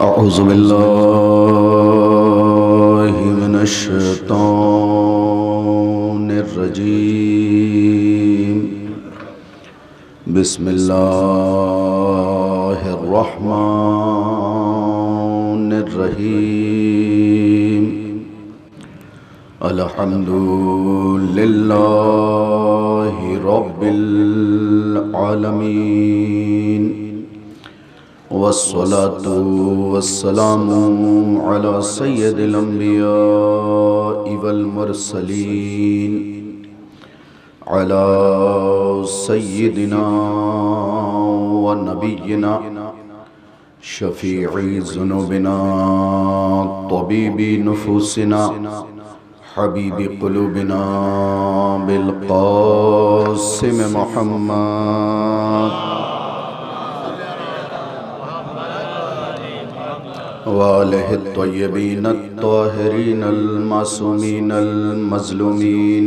अऊज़ु बिल्लाहि मिनश्शैतानिर रजीम। बिस्मिल्लाहिर रहमानिर रहीम। अल्हम्दुलिल्लाहि रब्बिल आलमीन। वस्सलातु वस्सलामु अला सय्यिदिल अंबियाइ वल मुरसलीन अला सय्यिदिना व नबिय्यिना शफीई ज़ुनूबिना तबीबी नुफूसिना हबीबी क़ुलूबिना बिल क़ासिम मुहम्मद वालिहि त्वय्यबीन त्ताहिरीन अल-मासूमीन अल-मज़लूमीन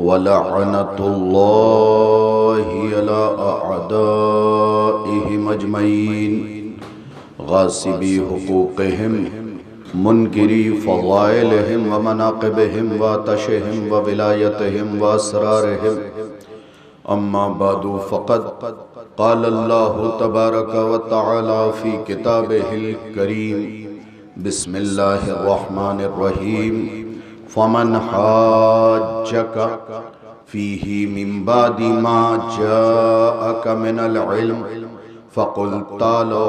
वलअनतुल्लाहि अला अअदाइहिम अजमईन गासिबी हुकूक़िहिम मुनकिरी फ़ज़ाइलिहिम व मनाक़िबिहिम व तशहिम व विलायतिहिम व असरारिहिम। अम्मा बादु फ़क़द क़ाल अल्लाहु तबारक व तआला फ़ी किताबिहिल करीम। बिस्मिल्लाहिर रहमानिर रहीम। फ़मन हाज्जक फ़ीही मिन बादि मा जाअक मिनल इल्म फ़क़ुल तालू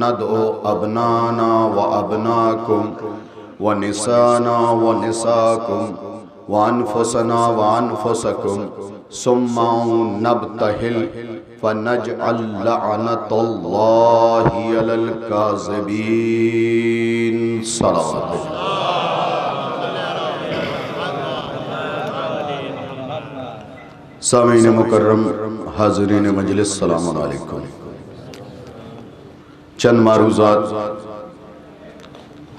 नदअु अब्नाना व अब्नाकुम व निसाना व निसाकुम व अनफुसना व अनफुसकुम सुम्मा नब्तहिल फ़नजअल लअनतल्लाहि अलल काज़िबीन। सलावत। सामीन मुकर्रम, हाज़रीन मजलिस, सलाम अलैकुम। चंद मारूज़ात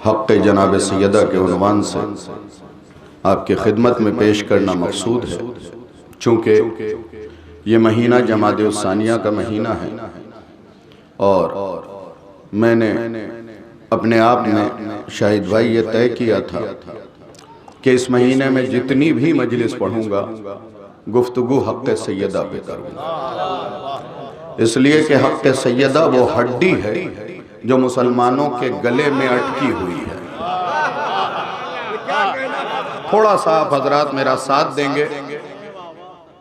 हक़ जनाब सैयदा के उन्वान से आपकी खिदमत में पेश करना मकसूद है। चूँकि ये महीना जमाद-उस-सानिया का महीना है और मैंने अपने आप में शाहिद भाई ये तय किया था कि इस महीने में जितनी भी मजलिस पढ़ूंगा गुफ्तगू हक़ सैयदा पे करूँगा, इसलिए कि हक़ सैयदा वो हड्डी है जो मुसलमानों के गले में अटकी हुई है। थोड़ा सा आप हजरात मेरा साथ देंगे।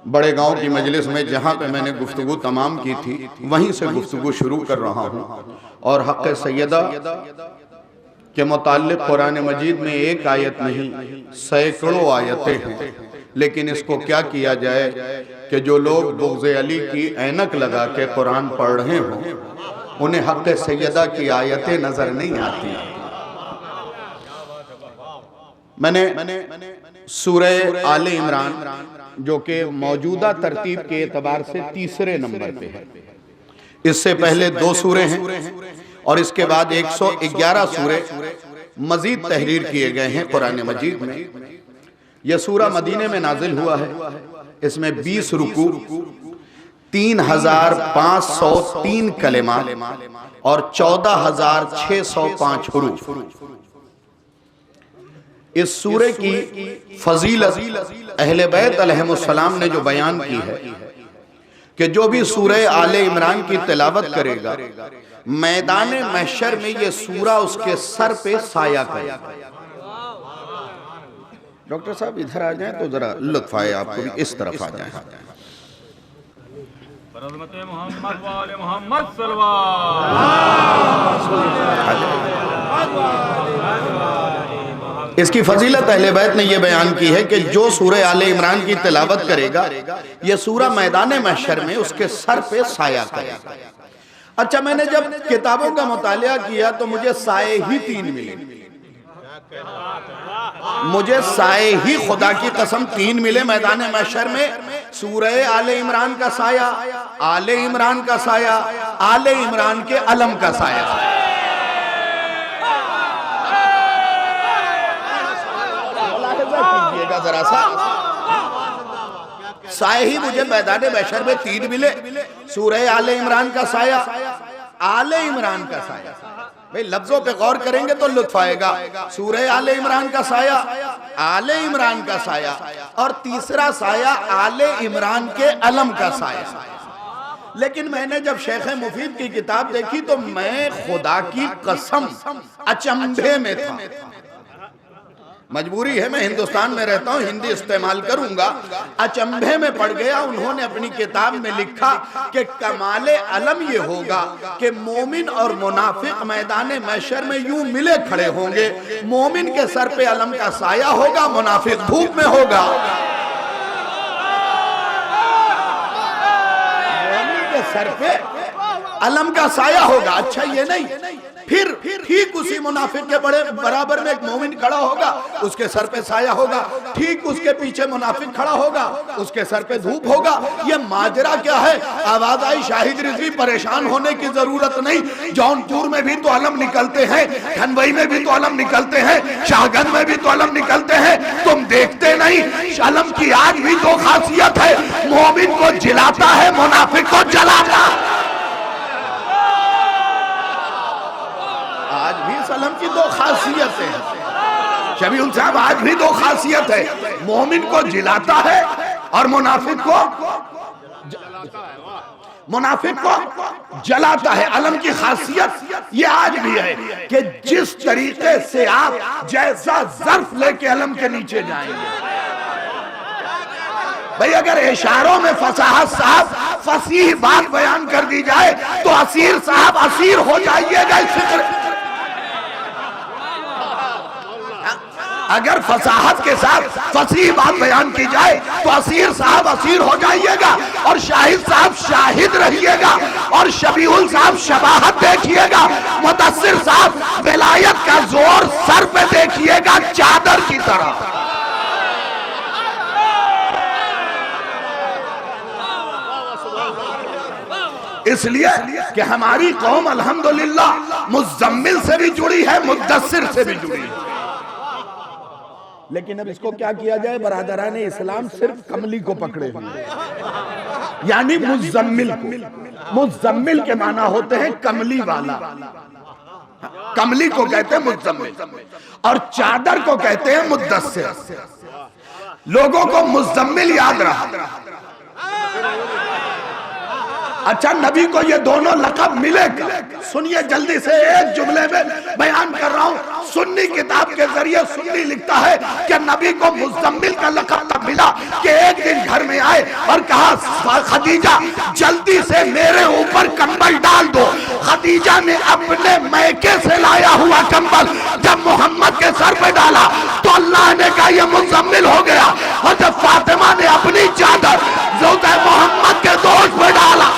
बड़े गांव की मजलिस में जहाँ पे मैंने गुफ्तगू तमाम की थी वहीं से गुफ्तगू शुरू कर रहा हूँ और हक़ सैयदा के मुताल्लिक़ कुरान मजीद में एक आयत नहीं सैकड़ों आयतें हैं। लेकिन इसको क्या किया जाए कि जो लोग बुग़्ज़ अली की ऐनक लगा के कुरान पढ़ रहे हों उन्हें हक़ सैयदा की आयतें नज़र नहीं आती। मैंने सूरह आले इमरान जो कि मौजूदा तरतीब के एतबार से तीसरे नंबर पे है, इससे पहले 2 सूरे हैं और इसके बाद 111 सूरे मजीद तहरीर किए गए हैं कुरान मजीद में। यह सूरा मदीने में नाजिल हुआ है। इसमें 20 रुकू, 3503 कलेमा और 14605 हुरूफ। इस सूरे की फजीलत अहले बैत अलैहिमुस्सलाम ने जो बयान की है कि जो भी सूरह आले इमरान की तिलावत करेगा मैदान महशर में ये सूरा उसके सर पे साया करेगा। डॉक्टर साहब इधर आ जाएं तो जरा लुत्फ आए, आपको भी इस तरफ आ जाएं। इसकी फजीलत अहले बैत ने यह बयान की है कि जो सूरह आले इमरान की तिलावत करेगा यह सूरा मैदान महशर में उसके सर पे साया करेगा। अच्छा, मैंने जब किताबों का मुतालिया किया तो मुझे साए ही 3 मिले। मुझे साए ही खुदा की कसम 3 मिले मैदान महशर में। सूरह आले इमरान का साया, आले इमरान का साया, आले इमरान के अलम का साया। जरा सा साए ही मुझे मैदान महशर में 3 मिले। सूरह आले इमरान का साया, आले इमरान का साया। भाई लफ्जों पे गौर करेंगे तो लुत्फ आएगा। सूरह आले इमरान का साया, आले इमरान का साया, और तीसरा साया आले इमरान के अलम का साया। लेकिन मैंने जब शेख मुफीद की किताब देखी तो मैं खुदा की कसम अचंभे में था। मजबूरी है, मैं हिंदुस्तान में रहता हूँ, हिंदी इस्तेमाल करूंगा। अचंभे में पड़ गया। उन्होंने अपनी किताब में लिखा कि कमाले अलम ये होगा कि मोमिन और मुनाफिक मैदान महशर में यूं मिले खड़े होंगे। मोमिन के सर पे अलम का साया होगा, मुनाफिक धूप में होगा। मोमिन के सर पे अलम का साया होगा। अच्छा ये नहीं, फिर ठीक उसी मुनाफिक के बड़े बराबर में एक मोमिन खड़ा होगा, उसके सर पे साया होगा। ठीक उसके पीछे मुनाफिक खड़ा होगा, उसके सर पे धूप होगा। ये माजरा क्या है? आवाज आई शाहिद रिजवी, परेशान होने की जरूरत नहीं। जौनपुर में भी तो अलम निकलते हैं, खनवई में भी तो अलम निकलते हैं, शाहगंज में भी तो अलम निकलते हैं। तुम देखते नहीं? अलम की आज भी दो खासियत है, मोमिन को जिलाता है, मुनाफिक को जलाता। आज भी सलम की दो खासियतें हैं शबीउल साहब, आज भी दो खासियत है, मोमिन को जिलाता है और मुनाफिक को जलाता है। अलम की खासियत ये आज भी है कि जिस तरीके से आप जैसा ज़र्फ लेके अलम के नीचे जाएंगे। भाई अगर इशारों में फसाहत साहब फसीह बात बयान कर दी जाए तो असीर साहब असीर हो जाइएगा इस फिक्र। अगर फसाहत के साथ फसीह बात बयान की जाए तो असीर साहब असीर हो जाइएगा, और शाहिद साहब शाहिद रहिएगा, और शबीहुल साहब शबाहत देखिएगा, मुदस्सिर साहब विलायत का जोर सर पे देखिएगा चादर की तरह। इसलिए कि हमारी कौम अल्हम्दुलिल्लाह मुज़म्मिल से भी जुड़ी है, मुद्दस्सिर से भी जुड़ी है। लेकिन अब इसको क्या किया जाए? बरादरान इस्लाम सिर्फ कमली को पकड़े हुए, यानी मुज़म्मिल को। मुज़म्मिल के माना होते हैं कमली वाला, कमली को कहते हैं मुज़म्मिल, और चादर को कहते हैं मुद्दस्सिर। लोगों को मुज़म्मिल याद रहा। अच्छा, नबी को ये दोनों लक़ब मिले। सुनिए जल्दी से, एक जुमले में बयान कर रहा हूं। सुन्नी किताब के जरिए सुन्नी लिखता है कि नबी को मुज़म्मिल का लक़ब तब मिला कि एक दिन घर में आए और कहा, खदीजा जल्दी से मेरे ऊपर कंबल डाल दो। खदीजा ने अपने मैके से लाया हुआ कंबल जब मोहम्मद के सर पे डाला तो अल्लाह ने कहा यह मुज़म्मिल हो गया। और जब फातिमा ने अपनी चादर ज़ौजा मोहम्मद के दोष पे डाला,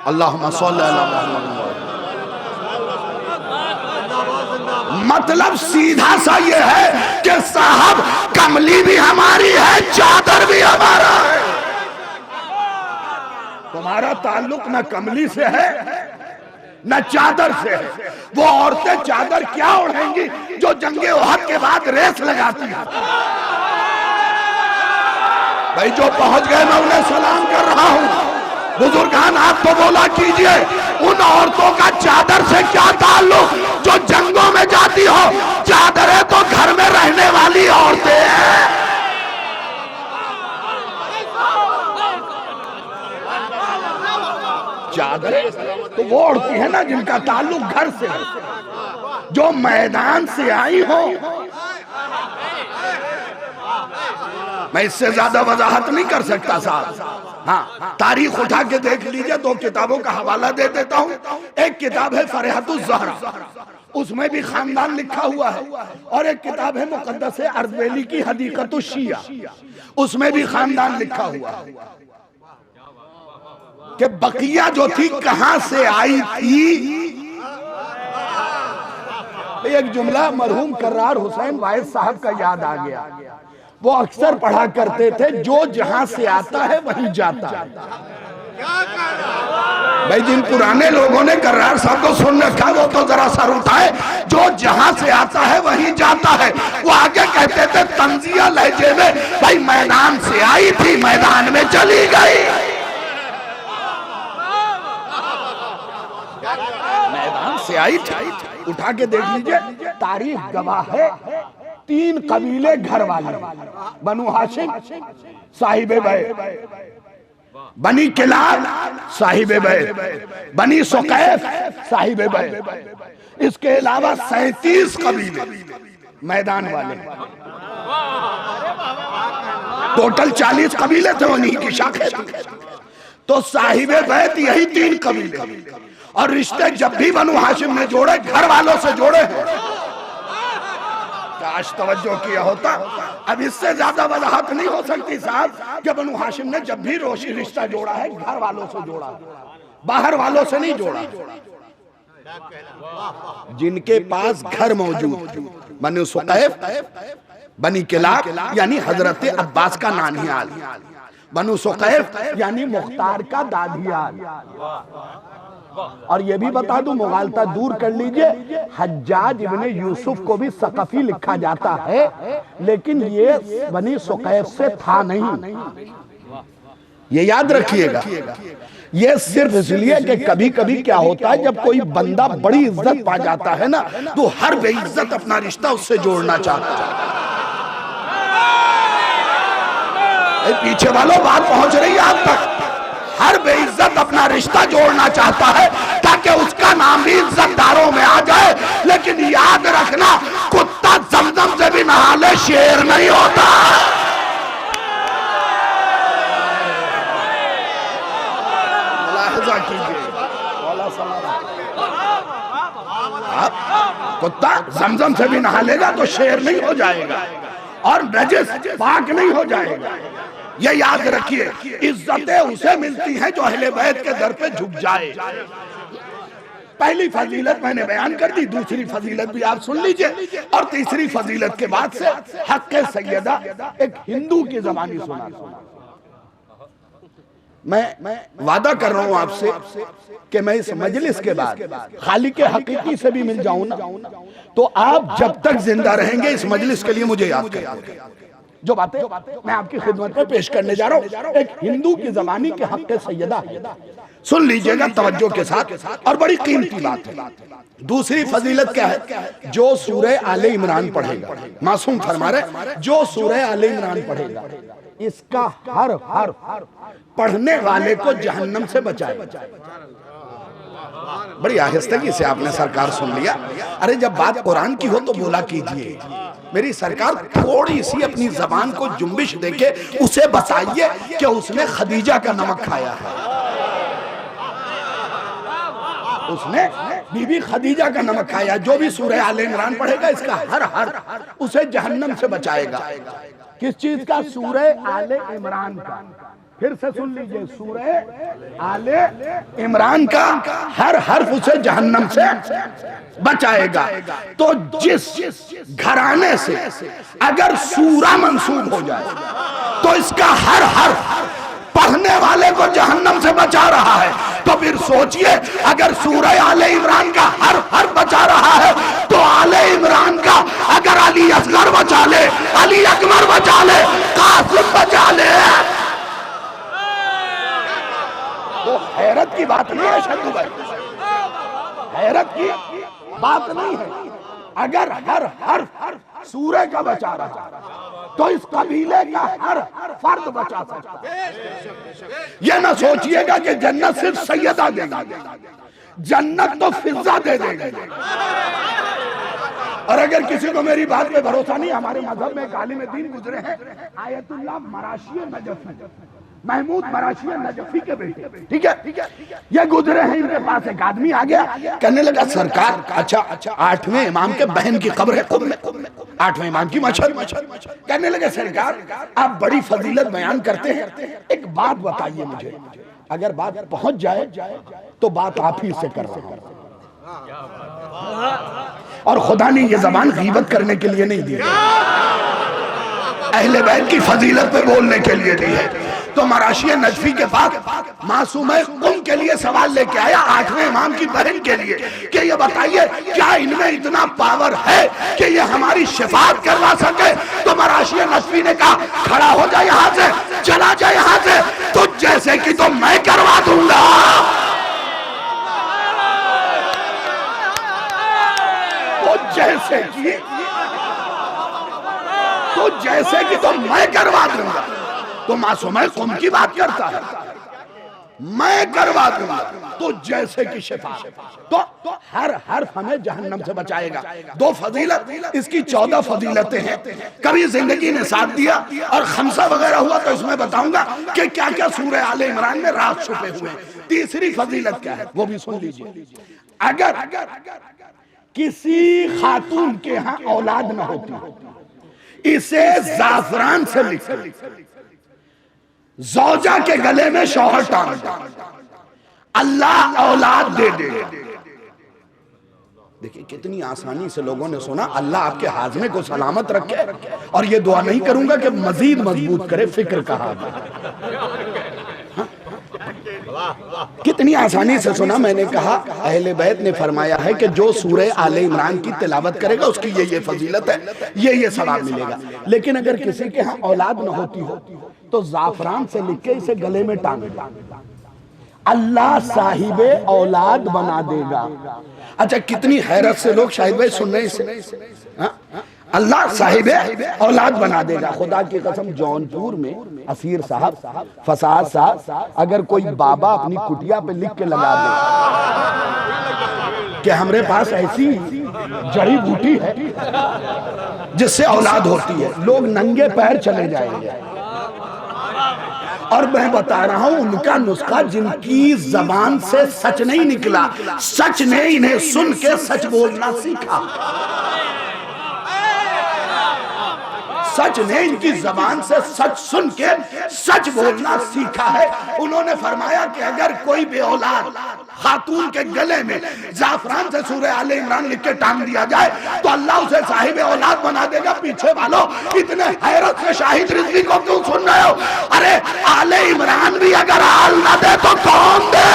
अल्लाहुम्मा सल्ली अला मुहम्मद। मतलब सीधा सा ये है कि साहब कमली भी हमारी है, चादर भी हमारा है। तुम्हारा ताल्लुक न कमली से है न चादर से है। वो औरतें चादर क्या ओढ़ेंगी जो जंगे ओहद के बाद रेस लगाती है। भाई जो पहुंच गए मैं उन्हें सलाम कर रहा हूं। बुजुर्गान आप तो बोला कीजिए, उन औरतों का चादर से क्या ताल्लुक जो जंगों में जाती हो? चादरें तो घर में रहने वाली औरतें हैं। चादरें तो वो औरतें हैं ना जिनका ताल्लुक घर से है, जो मैदान से आई हो। मैं इससे ज्यादा वजाहत नहीं कर सकता साहब। हाँ, तारीख उठा के देख लीजिए, दो किताबों का हवाला दे देता हूँ। एक किताब है फरहतुज़ ज़हरा, उसमें भी खानदान लिखा हुआ है, और एक किताब है मुक़द्दस अर्ज़वेली की हदीक़तुश शिया, उसमें भी खानदान लिखा हुआ है कि बकिया जो थी कहां से आई थी। एक जुमला मरहूम कर्रार हुसैन वाहिद साहब का याद आ गया। वो अक्सर पढ़ा करते थे, जो जहां से आता है वहीं जाता है। भाई जिन पुराने लोगों ने कर्रार साहब को सुन रखा वो तो जरा सर उठाए। जो जहां से आता है वहीं जाता है। वो आगे कहते थे तंजिया लहजे में, भाई मैदान से आई थी मैदान में चली गई। मैदान से आई थी, उठा के देख लीजिए, तारीख गवाह है। 3 कबीले घर वाले, बनु हाशिम साहिबे बैत, बनी किलाब साहिबे बैत, बनी सुकैफ साहिबे बैत, इसके अलावा 37 कबीले मैदान वाले। टोटल 40 कबीले थे, उन्हीं की शाखें थी। तो साहिबे बैत यही 3 कबीले। और रिश्ते जब भी बनु हाशिम ने जोड़े, घर वालों से जोड़े हैं। काश तवज्जो किया होता। अब इससे ज्यादा वजाहत नहीं हो सकती साहब कि बनु हाशिम ने जब भी रोशी रिश्ता जोड़ा है, घर वालों से जोड़ा, बाहर वालों से नहीं जोड़ा। जिनके पास घर मौजूद, बनु सुकैफ, बनी किलाब यानी हजरत अब्बास का नानियाल, बनु सुकैफ यानी मुख्तार का दादियाल। और ये भी बता दूं, मुगालता दूर कर लीजिए, हज्जाज इब्ने यूसुफ को भी सकफी लिखा जाता है, लेकिन ये बनी सुकैफ से था नहीं। ये याद रखिएगा। ये सिर्फ इसलिए कि कभी कभी क्या होता है, जब कोई बंदा बड़ी इज्जत पा जाता है ना, तो हर बेइज्जत अपना रिश्ता उससे जोड़ना चाहता है। पीछे वालों बात पहुंच रही है आप तक। हर बेइज्जत अपना रिश्ता जोड़ना चाहता है ताकि उसका नाम भी इज्जतदारों में आ जाए। लेकिन याद रखना, कुत्ता जमजम से भी नहा ले, शेर नहीं होता। मुलाहिजा कीजिए, कुत्ता जमजम से भी नहा लेगा तो शेर नहीं हो जाएगा और नजिस पाक नहीं हो जाएगा। ये याद रखिए, इज्जतें उसे मिलती हैं जो अहले बैत के दर पे झुक जाए। पहली फजीलत मैंने बयान कर दी, दूसरी फजीलत भी आप सुन लीजिए, और तीसरी फजीलत के बाद से हक़ सैयदा एक हिंदू की ज़बानी सुना। मैं वादा कर रहा हूं आपसे कि मैं इस मजलिस के बाद खालिक हकीकी से भी मिल जाऊं ना, तो आप जब तक जिंदा रहेंगे इस मजलिस के लिए मुझे याद करेंगे। जो बातें मैं आपकी खिदमत में पेश करने जा रहा हूं, एक हिंदू की ज़बानी के हक़ सैयदा है। सुन लीजिएगा तवज्जो के साथ, और बड़ी कीमती बात है। दूसरी फजीलत क्या है? जो सूरह आले इमरान पढ़ेगा, मासूम फरमा रहे, जो सूरह आले इमरान पढ़ेगा, इसका हर हर्फ पढ़ने वाले को जहन्नम से बचाएगा। बड़ी आहिस्तगी से आपने सरकार सुन लिया। अरे जब बात कुरान की हो तो बोला कीजिए। मेरी सरकार थोड़ी सी अपनी जबान को जुम्बिश देके उसे बताइए कि उसने खदीजा का नमक खाया है। उसने बीबी खदीजा का नमक खाया। जो भी सूरह आले इमरान पढ़ेगा, इसका हर हर्फ उसे जहन्नम से बचाएगा। किस चीज का? सूरह आले इमरान का। फिर से सुन लीजिए, सूरह आले इमरान का हर हर्फ उसे जहन्नम से बचाएगा। तो जिस घराने से अगर सूरा मंसूब हो जाए तो इसका हर हर्फ पढ़ने वाले को जहन्नम से बचा रहा है। तो फिर सोचिए, अगर सूरह आले इमरान का हर हर्फ बचा रहा है तो आले इमरान का अगर अली असगर बचा ले, अली अकबर बचा ले, कासिम बचा ले, तो हैरत की बात नहीं है शक्कू भाई, हैरत की बात नहीं है। अगर हर हर्फ सूरह का बचा रहा तो इस कबीले का हर फर्द बचा सकता है। यह ना सोचिएगा कि जन्नत सिर्फ सैयदा देगा, जन्नत तो फिजा दे देगा। और अगर किसी को मेरी बात पे भरोसा नहीं, हमारे मजहब में एक आलिम दीन गुजरे हैं, आयतुल्लाह मराशी नजफी, महमूद मराशी नजफी के बेटे, ठीक है, ये गुजरे हैं। इनके पास एक आदमी आ गया, कहने लगा सरकार, अच्छा 8वें इमाम के बहन की कब्र है कुम में, 8वें इमाम की मशहद। कहने लगे सरकार, आप बड़ी फजीलत बयान करते हैं, एक बात बताइए मुझे, अगर बात पहुंच जाए तो बात आप ही से कर रहा हूं, और खुदा ने ये जबान गीबत करने के लिए नहीं दी है, अहले बैत की फजीलत पे बोलने के लिए दी है। तो मराशी नजफी के पास मासूम कुम के लिए सवाल लेके आया, 8वें इमाम की बहन के लिए, कि ये बताइए क्या इनमें इतना पावर है कि ये हमारी शिफात करवा सके। तो मराशी नजफी ने कहा, खड़ा हो जाए यहां से, चला जाए यहां से, तो जैसे कि तो मैं करवा दूंगा। जैसे कि तो मैं करवा दूंगा। तो मासूम कुम की बात करता है, मैं करवा दूंगा तो जैसे कि शिफा। तो हर हर्फ हमें जहन्नम से बचाएगा। 2 फजीलत, इसकी 14 फजीलतें हैं। कभी जिंदगी ने साथ दिया और खमसा वगैरह हुआ तो इसमें बताऊंगा कि क्या क्या सूरह आले इमरान में राज छुपे हुए हैं। तीसरी फजीलत क्या है वो भी सुन लीजिए। अगर किसी खातून के यहाँ औलाद न होती, इसे जाफरान से लिख ज़ौजा के गले में शौहर टांग दे, अल्लाह औलाद दे दे। देखिए कितनी आसानी से लोगों ने सुना। अल्लाह आपके हाजमे को सलामत रखे, और ये दुआ नहीं करूंगा कि मजीद मजबूत करे। फिक्र कहा कितनी आसानी से सुना। मैंने कहा अहले बैत ने फरमाया है कि जो सूरह आले इमरान की तिलावत करेगा उसकी ये फजीलत है, ये सवाब मिलेगा। लेकिन अगर किसी के यहाँ औलाद न होती हो तो जाफरान से लिख के इसे गले में टांग दे, अल्लाह साहिबे औलाद बना देगा। अच्छा कितनी हैरत से लोग शाहिद भाई सुन रहे हैं, अल्लाह साहिबे औलाद बना देगा। खुदा की कसम जौनपुर में असीर साहब, फसाद साहब, अगर कोई बाबा अपनी कुटिया पे लिख के लगा दे कि हमारे पास ऐसी जड़ी बूटी है जिससे औलाद होती है, लोग नंगे पैर चले जाएंगे। और मैं बता रहा हूं उनका नुस्खा, जिनकी जबान से सच नहीं निकला, सच ने इन्हें सुन के सच बोलना सीखा। सच ने इनकी जबान से सच सुन के सच बोलना सीखा है। उन्होंने फरमाया कि अगर कोई बे औलाद खातून के गले में जाफरान से सूरह आले इमरान लिख के टांग दिया जाए तो अल्लाह उसे साहिब औलाद बना देगा। पीछे वालों इतने हैरत से शाहिद रिजवी को क्यों सुन रहे हो? अरे आले इमरान भी अगर हाल ना दे तो कौन दे?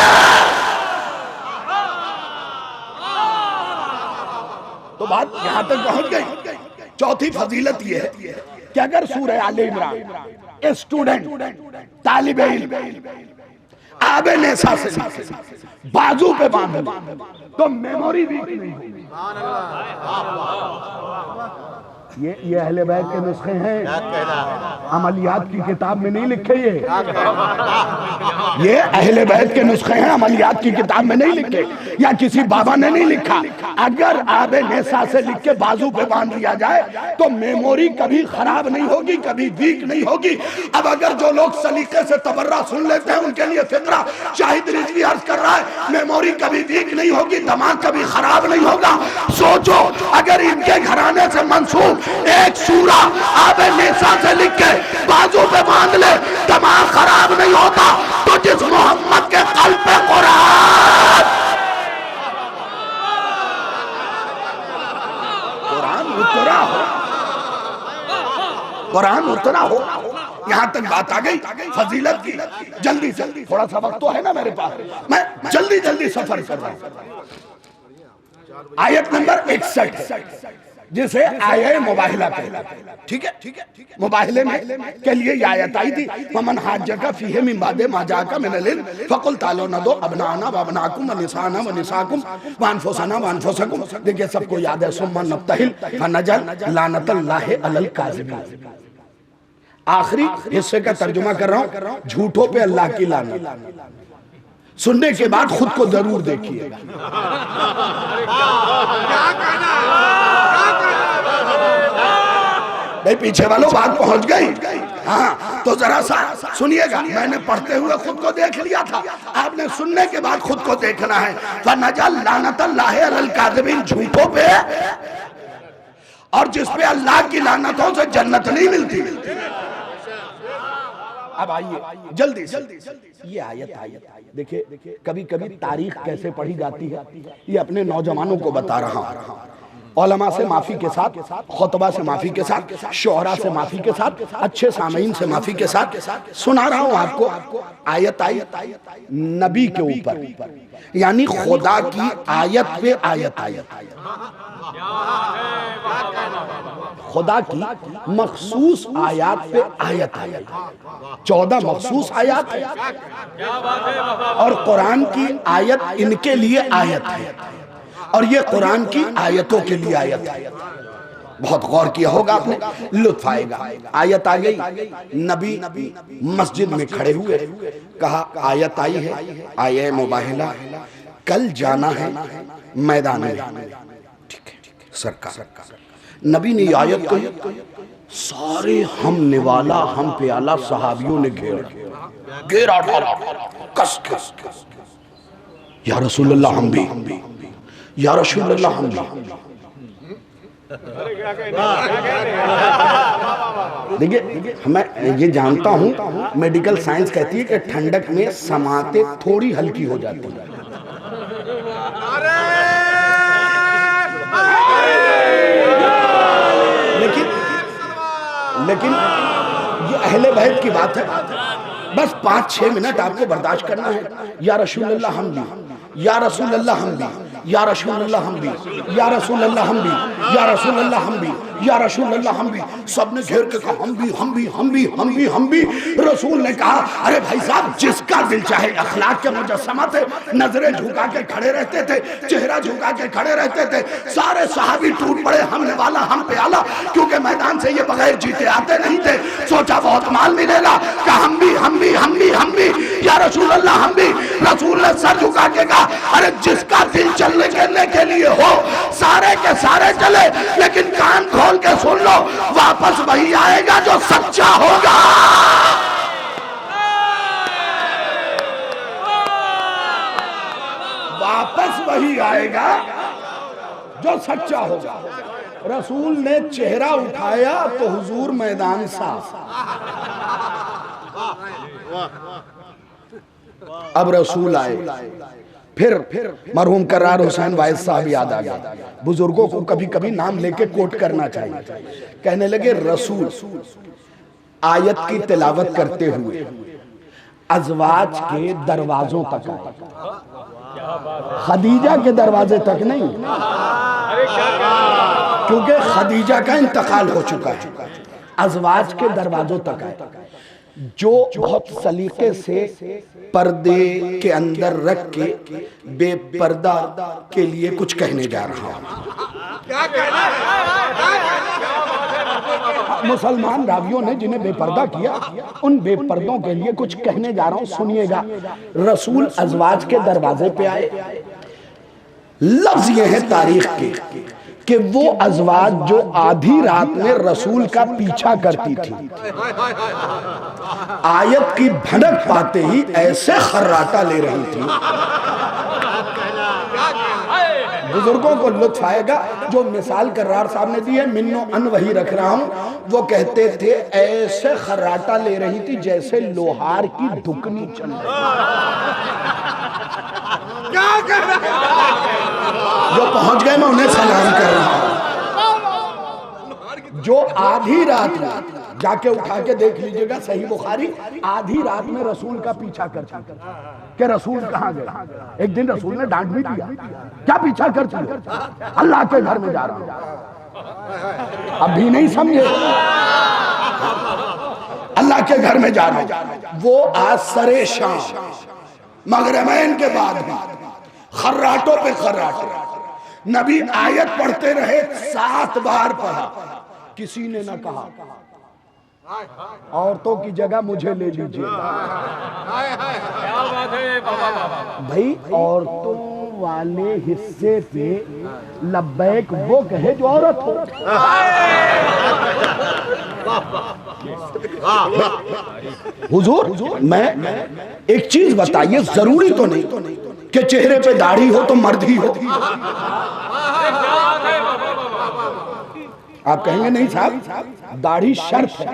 तो बात यहां तक पहुंच गई। चौथी फजीलत यह है कि अगर सूरह आले इमरान स्टूडेंट तालिब इल्म आबे नेसा से बाजू पे बांध तो मेमोरी वीक नहीं होगी। ये अहले बैत के नुस्खे हैं, अमलियात की किताब में नहीं लिखे। ये अहले बैत के नुस्खे हैं, अमलियात की किताब में नहीं लिखे, या किसी बाबा ने नहीं लिखा। अगर आबे नेसा से लिख के बाजू पे बांध लिया जाए तो मेमोरी कभी खराब नहीं होगी, कभी वीक नहीं होगी। अब अगर जो लोग सलीके से तबर्रा सुन लेते हैं उनके लिए फिक्रा शाहिद रिजवी अर्ज कर रहा है, मेमोरी कभी वीक नहीं होगी, दिमाग कभी खराब नहीं होगा। सोचो अगर इनके घराने से मंसूब एक सूरा आबे नेसा से लिख के बाजू पे बांध ले, दिमाग खराब नहीं होता, तो जिस मोहम्मद के कल्ब पे कुरान उतरा हो, यहां तक बात आ गई फजीलत की। जल्दी से, थोड़ा सा वक्त तो है ना मेरे पास, मैं जल्दी सफर कर रहा हूं। आयत नंबर 61 जिसे आया मुबाहिला कहलाता है। ठीक है, मुबाहिले में के लिए ये आयत आई थी, फमन हाज्जका फीहि मिन बादि मा जाका मिनल इल्म फकुल तालो नदो अबनाना व अबनाकुम व निसाना व निसाकुम व अनफुसना व अनफुसकुम। देखिए सबको याद है, सुम्मा नब्तहिल फनजल लानतल्लाहि अलल काज़िबीन। आखिरी हिस्से का तर्जुमा कर रहा हूं, झूठों पे अल्लाह की लानत। सुनने के बाद खुद को जरूर देखिए। भाई पीछे वालों बात पहुंच गई। हाँ तो जरा सा सुनिएगा, मैंने पढ़ते हुए खुद को देख लिया था, आपने सुनने के बाद खुद को देखना है। फनजल लानतल्लाहि अलल काज़िबीन, झूठों पे, और जिस पे अल्लाह की लानतों से जन्नत नहीं मिलती। अब आइए जल्दी ये आयत देखिए कभी कभी तारीख कैसे पढ़ी जाती है, ये अपने नौजवानों को बता रहा हूं। उलमा से माफी के साथ, खुतबा से माफी के साथ, शोहरा से माफी के साथ, अच्छे सामीन से माफी के साथ सुना रहा हूं आपको। आयत आई नबी के ऊपर, यानी खुदा की आयत पे आयत आई, खुदा की मखसूस आयत पे आयत आई। 14 मखसूस आयत है और कुरान की आयत इनके लिए आयत है और ये कुरान की आयतों के लिए आयत है। बहुत गौर किया होगा आपने, लुत्फ आएगा। आयत आ गई, नबी मस्जिद में खड़े हुए, कहा आयत आई है, आया मुबाहिला, कल जाना है मैदान में। ठीक है सरकार, नबी ने आयत कही, सारे हम निवाला हम प्याला सहाबियों ने घेरा डाला कस कस, या रसूलुल्लाह हम भी, या रसूलुल्लाह हम भी। देखिए मैं ये जानता हूं, मेडिकल साइंस कहती है कि ठंडक में समाते थोड़ी हल्की हो जाती है। लेकिन ये अहले बैत की बात है, बस 5-6 मिनट आपको बर्दाश्त करना है। या रसूलुल्लाह हम भी, या रसूलुल्लाह हम भी, या रसूलुल्लाह हम भी, या रसूलुल्लाह हम भी, या रसूलुल्लाह हम भी, या रसूलुल्लाह हम भी। सबने घेर के कहा हम भी, हम भी, हम भी, हम भी, हम भी। रसूल ने कहा अरे भाई साहब, जिसका दिल चाहे। अखलाक के मुजस्समा थे, नजरें झुका के खड़े रहते थे, चेहरा झुका के खड़े रहते थे। सारे सहाबी टूट पड़े, हमने वाला हम पे आला, क्योंकि मैदान से ये बगैर जीते आते नहीं थे। सोचा बहुत माल मिलेगा, कहा हम भी, हम भी, हम भी, हम भी, या रसूलुल्लाह हम भी। रसूल ने सर झुका के कहा अरे जिसका दिल चलने के लिए हो, सारे के सारे चले, लेकिन कान खोल के सुन लो, वापस वही आएगा जो सच्चा होगा। वापस वही आएगा जो सच्चा होगा। रसूल ने चेहरा उठाया तो हुजूर मैदान साफ। अब रसूल आए, फिर मरहूम करार हुसैन वाइज साहब याद आ गया। बुजुर्गों को कभी कभी नाम लेके कोट करना चाहिए। कहने लगे रसूल आयत की तिलावत करते हुए अजवाज के दरवाजों तक आए, खदीजा के दरवाजे तक नहीं, क्योंकि खदीजा का इंतकाल हो चुका है। अजवाज के दरवाजों तक आए, जो बहुत सलीके से पर्दे के अंदर रख के बेपर्दा के लिए कुछ कहने जा रहा हूं। मुसलमान रावियों ने जिन्हें बेपर्दा किया, उन बेपर्दों के लिए कुछ कहने जा रहा हूं, सुनिएगा। रसूल अजवाज के दरवाजे पे आए। लफ्ज ये है तारीख के कि वो अजवाज जो आधी रात में रसूल का पीछा करती थी, आयत की भनक पाते ही ऐसे खर्राटा ले रही थी। बुजुर्गों को लुत्फ आएगा। जो मिसाल करार साहब ने दी है, मिन्नो अन वही रख रहा हूं। वो कहते थे ऐसे खर्राटा ले रही थी जैसे लोहार की दुकनी चल रही। जो पहुंच गए मैं उन्हें सलाम कर रहा हूं। जो आधी रात में जाके उठा के देख लीजिएगा, सही बुखारी, आधी रात में रसूल का पीछा करता कि रसूल कहाँ गए। एक दिन रसूल ने डांट भी दिया, क्या पीछा करती है, अल्लाह के घर में जा रहा हूं। अब भी नहीं समझे, अल्लाह के घर में जा रहा हूं। वो आज सरे शाम मगरिबैन के बाद भी खर्राटों पे खर्राटे। नबी आयत पढ़ते रहे, 7 बार पढ़ा, किसी ने ना कहा औरतों की जगह मुझे ले लीजिए। भाई औरतों वाले हिस्से पे लब्बैक वो कहे जो औरत हो। हुजूर मैं एक चीज बताइए, जरूरी तो नहीं कि चेहरे पे दाढ़ी हो तो मर्द ही हो। आप कहेंगे नहीं साहब, दाढ़ी शर्त है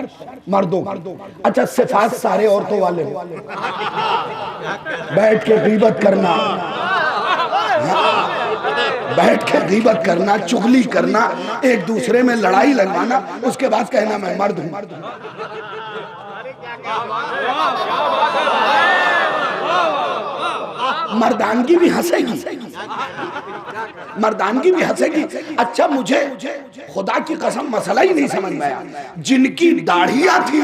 मर्दों की। अच्छा, सिफात सारे औरतों वाले हो, बैठ के गीबत करना, बैठ के गीबत करना, चुगली करना, एक दूसरे में लड़ाई लगवाना, उसके बाद कहना मैं मर्द हूं। मर्दानगी भी हंसेगी, मर्दानगी भी हंसेगी। अच्छा, मुझे खुदा की कसम मसला ही नहीं समझ में आया। जिनकी दाढ़ियां थी,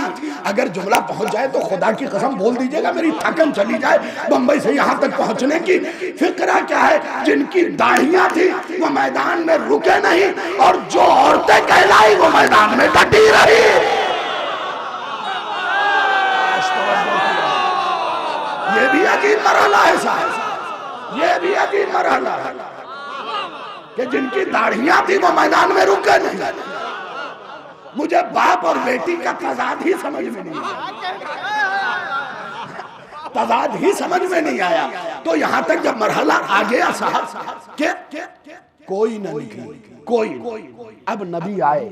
अगर जुमला पहुंच जाए तो खुदा की कसम बोल दीजिएगा, मेरी थकन चली जाए बंबई से यहां तक पहुंचने की। फिक्रा क्या है? जिनकी दाढ़ियां थी वो मैदान में रुके नहीं, और जो औरतें कहलाई वो मैदान में डटी रही। ये भी अजीब मरहला है साहब, ये भी अजीब मरहला है कि जिनकी दाढ़ियां थी वो मैदान में रुके नहीं। मुझे बाप और बेटी का तजाद ही समझ में नहीं आया, तजाद ही समझ में नहीं आया। तो यहां तक जब मरहला आ गया साहब के कोई न निकली, कोई। अब नबी आए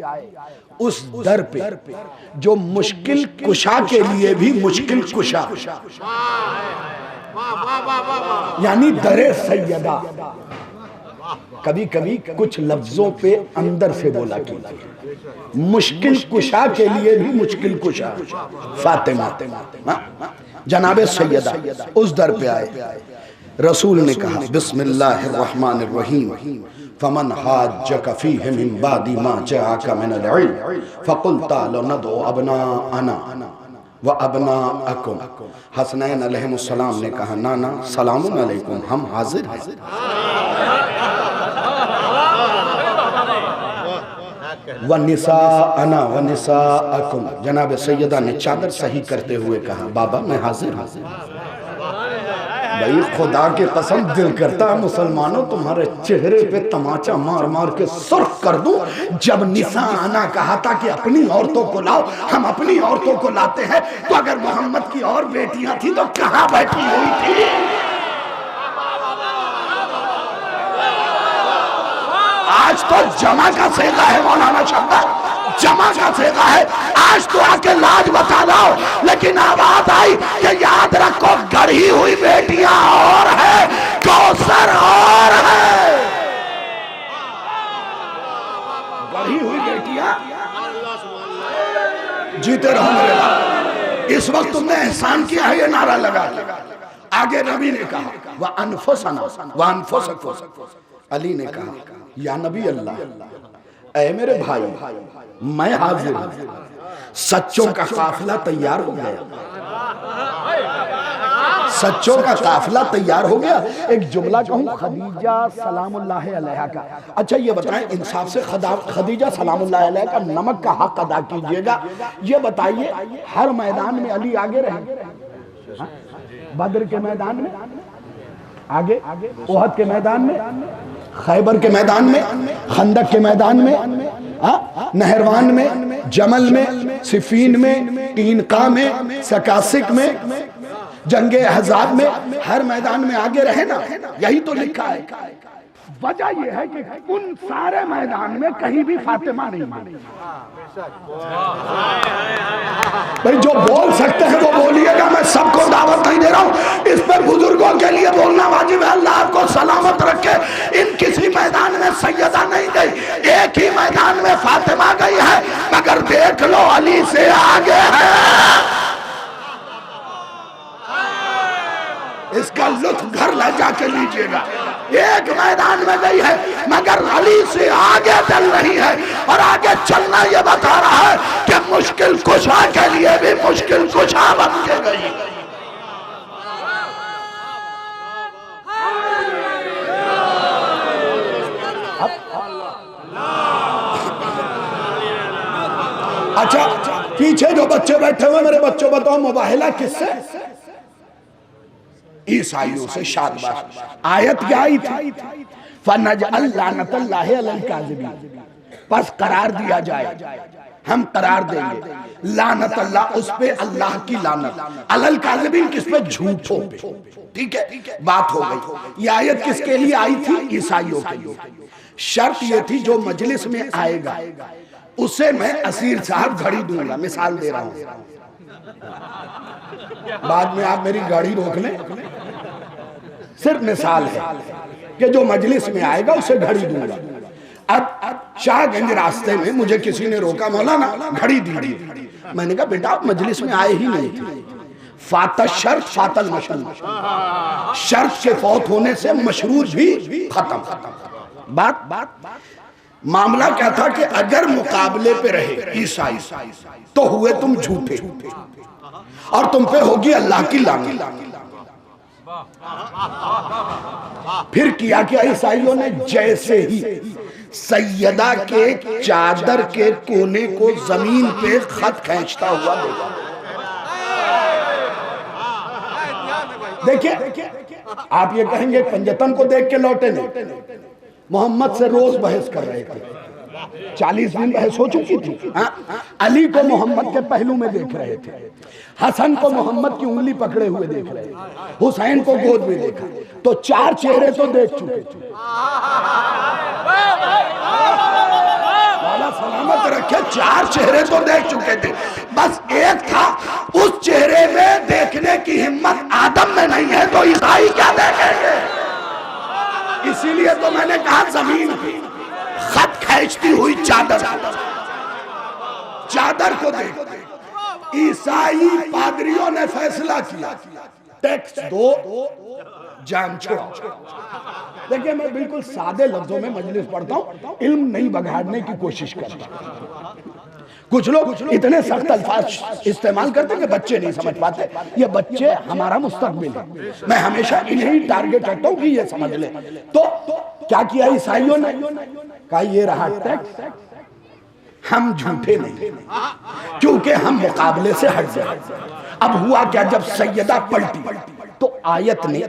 उस दर पे जो मुश्किल कुशा के लिए भी मुश्किल कुशा, यानी दरे सैयदा। कभी कभी कुछ लफ्जों पे अंदर से बोला कीजिए, मुश्किल कुशा के लिए भी मुश्किल कुशा। फातिमा जनाबे सैयदा उस दर पे आए। रसूल ने कहा बिस्मिल्लाहिर्रहमानिर्रहीम, फमन हाज्जक फीहि मिन बादि मा जाअका मिनल इल्म फकुल तालो नदउ अबनाअना व अबनाअकुम। हसनैन अलैहिस्सलाम ने कहा, नाना सलामुन अलैकुम, हम हाजिर हैं। व निसाअना व निसाअकुम। जनाब सैयदा ने चादर सही करते हुए कहा, बाबा मैं हाजिर हूं। भाई खुदा की कसम दिल करता है मुसलमानों तुम्हारे चेहरे पे तमाचा मार मार के सुर्ख कर दूं। जब निसाअना कहा था कि अपनी औरतों को लाओ, हम अपनी औरतों को लाते हैं, तो अगर मोहम्मद की और बेटियां थी तो कहां बैठी हुई थी? आज तो जमा का सेगा है मौलाना शब्दा, जमा का सेगा है। आज तो आके लाज बता दो, लेकिन आवाज आई कि याद रखो गढ़ी हुई बेटियां और है, कौसर और है। गढ़ी हुई बेटियां जीते रहो मेरे लाल। इस वक्त तुमने एहसान किया है, ये नारा लगा के। आगे नबी ने कहा वह अनफुसना व अनफुसकुम। अली ने कहा, या नबी अल्लाह, ऐ मेरे भाई मैं हाजिर हूं। सच्चों का काफिला तैयार हो गया, सच्चों का काफिला तैयार हो गया। एक जुमला कहूं, खदीजा सलामुल्लाह अलैहा का। अच्छा ये बताएं इंसाफ से, खदीजा सलामुल्लाह अलैहा का नमक का हक अदा कीजिएगा। ये बताइए हर मैदान में अली आगे रहे? बद्र के मैदान में आगे, ओहद के मैदान में, खैबर के मैदान में, खंदक के मैदान में, नहरवान में, जमल में, सिफीन में, टीनका में, सकासिक में, जंगे अहज़ाब में, हर मैदान में आगे रहे ना। यही तो लिखा है। वजह यह है कि उन सारे मैदान में कहीं भी फातिमा नहीं मिली। भाई जो बोल सकते हैं वो बोलिएगा, मैं सबको दावत नहीं दे रहा हूं। इस पर बुजुर्गों के लिए बोलना वाजिब है। अल्लाह आपको सलामत रखे। इन किसी मैदान में सैयदा नहीं गई, एक ही मैदान में फातिमा गई है, मगर देख लो अली से आगे है। इसका लुत्फ घर ले जाके लीजिएगा। एक मैदान में गई है मगर अली से आगे चल रही है, और आगे चलना यह बता रहा है कि मुश्किल कुशा के लिए भी मुश्किल कुशा बन के गई। अच्छा पीछे जो बच्चे बैठे हुए, मेरे बच्चों बताओ मुबाहिला किससे? ईसाइयों से। शाबाश। आयत क्या आई थी? फनजअल लानतल्लाहि अलल काज़िबीन। बस करार दिया जाए, हम करार देंगे लानत अल्लाह, उस पे अल्लाह की लानत, अलल काज़िबीन किस पे? झूठों पे। ठीक है, बात हो गई। ये आयत किसके लिए आई थी? ईसाइयों के लिए। शर्त ये थी जो मजलिस में आएगा उसे मैं असीर साहब घड़ी दूंगा। मिसाल दे रहा हूं, बाद में आप मेरी गाड़ी रोक लें, सिर्फ मिसाल है। कि जो मजलिस में आएगा उसे घड़ी दूंगा। अब शाहगंज रास्ते में मुझे किसी ने रोका, मौलाना घड़ी दी। मैंने कहा बेटा आप मजलिस में आए ही नहीं थे। फातल शर्त फातल मशरूर, शर्त के फौत होने से मशरूर भी खत्म। बात मामला क्या था कि अगर मुकाबले पे रहे ईसाई तो हुए तुम झूठे और तुम पे होगी अल्लाह की लानत। फिर किया क्या ईसाइयों ने, जैसे ही सैयदा के चादर के कोने को जमीन पे खत खींचता हुआ देखिए, आप ये कहेंगे पंजतन को देख के लौटे नहीं, मोहम्मद से रोज बहस कर रहे थे, 40 दिन बहस हो चुकी थी। अली को मोहम्मद के पहलू में देख रहे थे, हसन को मोहम्मद की उंगली पकड़े हुए देख रहे थे, हुसैन को गोद में देखा, तो 4 चेहरे तो देख चुके थे। सलामत रखे, 4 चेहरे तो देख चुके थे, बस एक था उस चेहरे में देखने की हिम्मत आदम में नहीं है, तो ईसाई क्या देखेंगे। इसीलिए तो मैंने कहा जमीन पे खत खींचती हुई चादर को देख। ईसाई पादरियों ने फैसला किया, टैक्स दो जान छोड़ो। देखिए मैं बिल्कुल सादे लफ्जों में मजलिस पढ़ता हूँ, इल्म नहीं बगाड़ने की कोशिश करता। कुछ लोग इतने सख्त अल्फाज इस्तेमाल करते हैं कि बच्चे नहीं समझ पाते। ये बच्चे हमारा मुस्तकबिल है, मैं हमेशा इन्हें टारगेट करता हूँ कि ये समझ ले। तो क्या किया ईसाइयों ने, कहा ये रहा टैक्स, हम झूठे नहीं क्योंकि हम मुकाबले से हट गए। अब हुआ क्या, जब सैयदा पलटी तो आयत ने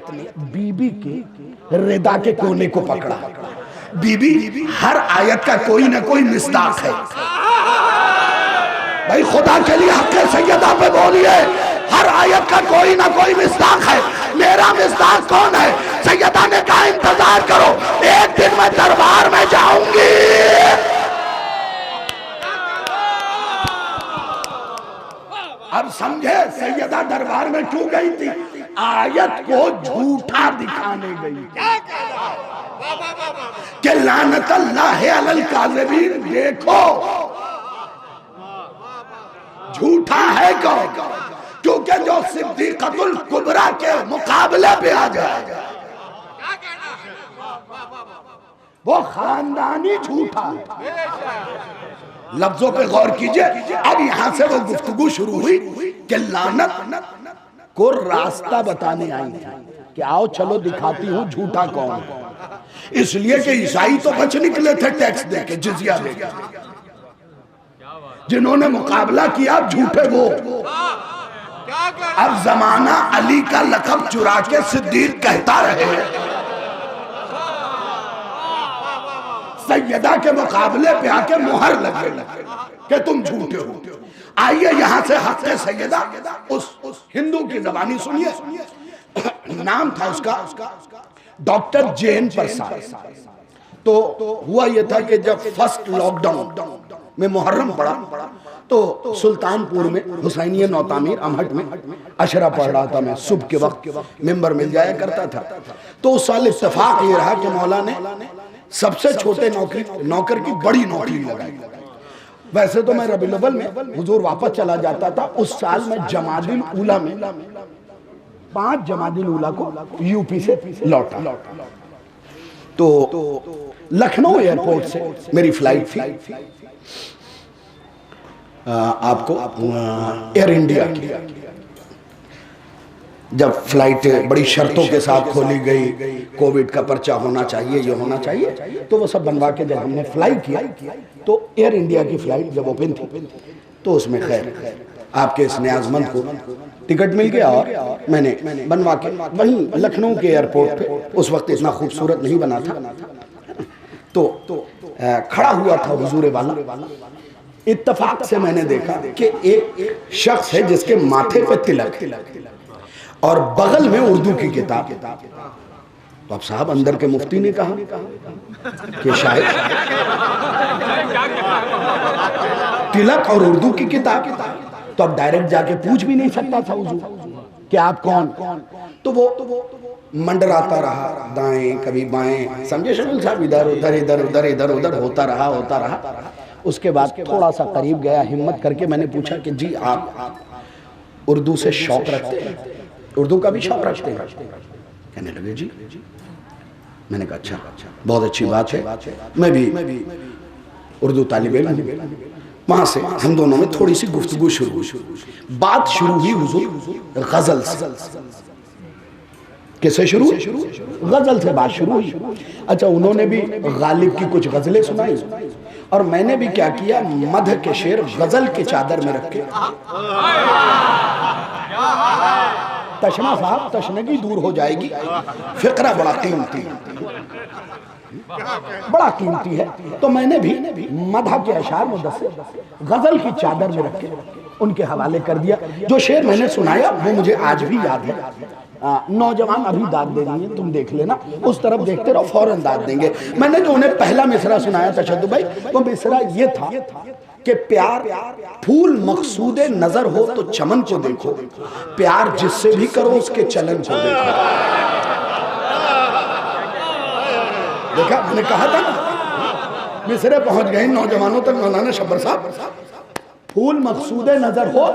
बीबी के रिदा के कोने को पकड़ा। बीबी हर आयत का कोई ना कोई मिस्दाक है। भाई खुदा के लिए हक सैयदा पे बोलिए, हर आयत का कोई ना कोई मिस्दाक है। मेरा मिस्दाक कौन है? सैयदा ने कहा इंतजार करो, एक दिन मैं दरबार में जाऊंगी। अब समझे सैयदा दरबार में क्यों गई थी? आयत को झूठा दिखाने गई कि लानत अल्लाह अलल काज़िबीन। देखो झूठा है कौन? क्योंकि जो सिद्दीक़तुल कुबरा के मुकाबले पे आ जाए वो खानदानी झूठा है। लफ्जों पे गौर कीजिए। अब यहां से वो गुफ्तगू शुरू हुई कि लानत को रास्ता बताने आई थी कि आओ चलो दिखाती हूं झूठा कौन है। इसलिए कि ईसाई तो बच निकले थे टैक्स देके, जिजिया देके। जिन्होंने मुकाबला किया झूठे वो। अब जमाना अली का लक़ब चुरा के सिद्दीक कहता रहे, सैयदा के मुकाबले पे आके मुहर लगे कि तुम झूठे हो। आइए यहां से हक सैयदा उस हिंदू की जबानी सुनिए। नाम था उसका डॉक्टर जैन प्रसाद। तो हुआ यह था कि जब फर्स्ट लॉकडाउन में मुहर्रम पड़ा तो सुल्तानपुर में हुसैनिया नौतामीर अमहट में अशरा पढ़ रहा था। मैं सुबह के वक्त मेंबर मिल जाया करता था। तो उस साल इत्तेफाक ये रहा कि मौला ने सबसे छोटे नौकर की बड़ी नौकरी लगाई। वैसे तो मैं रबीउल अव्वल में हुजूर वापस चला जाता था। उस साल मैं जमादिल ऊला में 5 जमादिल ऊला को यूपी से लौटा। तो लखनऊ एयरपोर्ट से मेरी फ्लाइट थी आपको एयर इंडिया की। जब फ्लाइट बड़ी शर्तों के साथ खोली गई, कोविड का पर्चा होना चाहिए, ये होना चाहिए, तो वो सब बनवा के जब हमने फ्लाई किया तो एयर इंडिया की फ्लाइट जब ओपन थी तो उसमें खैर आपके इस न्याजमंद को टिकट मिल गया और मैंने बनवा के वहीं लखनऊ के एयरपोर्ट पे, उस वक्त इतना खूबसूरत नहीं बना था, तो खड़ा हुआ था हुजूर वाला। इत्तेफाक से मैंने देखा कि एक शख्स है जिसके माथे पे तिलक और बगल में उर्दू की किताब। तो अब साहब अंदर के मुफ्ती ने कहा कि शायद तिलक और उर्दू की किताब। तो अब डायरेक्ट जाके पूछ भी नहीं सकता था हुजूर, कि आप कौन? तो वो मंडराता रहा दाएं कभी बाएं, समझे शमील साहब, इधर उधर इधर उधर इधर उधर होता रहा। उसके बाद थोड़ा सा करीब गया, हिम्मत करके मैंने पूछा कि जी आप उर्दू से शौक रखते हैं, उर्दू का भी शौक रखते हैं? कहने लगे जी। मैंने कहा अच्छा, बहुत अच्छी बात है, मैं भी उर्दू तालिब इल्म। वहां से हम दोनों में थोड़ी सी गुफ्तगू शुरू हुई। बात शुरू हुई हुजूर गजल से। किससे शुरू? गजल से बात शुरू हुई। अच्छा, उन्होंने भी गालिब की कुछ गजलें सुनाई और मैंने भी क्या किया, मध के शेर गजल के चादर में रख के। तशना साहब, तशनगी दूर हो जाएगी। फिक्रा बड़ा कीमती है। तो मैंने भी मधा के अशार मुदस्सिर गजल की चादर में रख के उनके हवाले कर दिया। जो शेर मैंने सुनाया वो मुझे आज भी याद है। नौजवान अभी दाद दे रही है, तुम देख लेना, उस तरफ देखते रहो, फौरन दाद देंगे। मैंने जो उन्हें पहला मिसरा सुनाया था शद्दू भाई, वो मिसरा ये था कि प्यार फूल मकसूदे नजर हो तो चमन को देखो, प्यार जिससे भी करो उसके चलन को देखो। देखा, मैंने कहा था ना, मिसरे पहुंच गए नौजवानों तक मौलाना शब्बर साहब। फूल मकसूदे नजर हो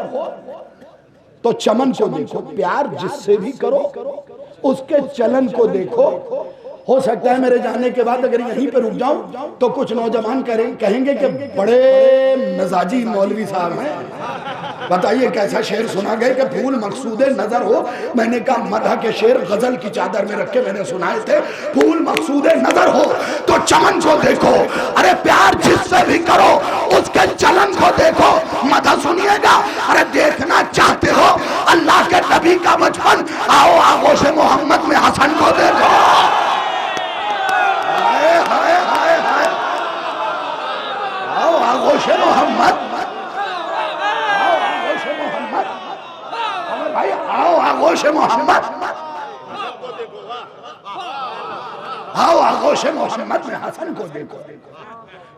तो चमन को देखो, प्यार जिससे भी करो उसके चलन को देखो। हो सकता है मेरे जाने के बाद अगर यहीं पर रुक जाऊं तो कुछ नौजवान कहेंगे कि बड़े मिजाजी मौलवी साहब हैं, बताइए कैसा शेर सुना गए कि फूल मकसूदे नजर हो। मैंने कहा मदह के शेर गजल की चादर में रख के मैंने सुनाए थे। फूल मकसूदे नजर हो तो चमन को देखो, अरे प्यार जिससे भी करो उसके चलन को देखो। मदह सुनिएगा, अरे देखना चाहते हो अल्लाह के नबी का बचपन, आओ आगोश मोहम्मद में हसन को देखो। आओ आगोश मोहम्मद, आओ आगोश मोहम्मद, भाई आओ आगोश मोहम्मद, आओ आगोश मोहम्मद में हसन को देखो।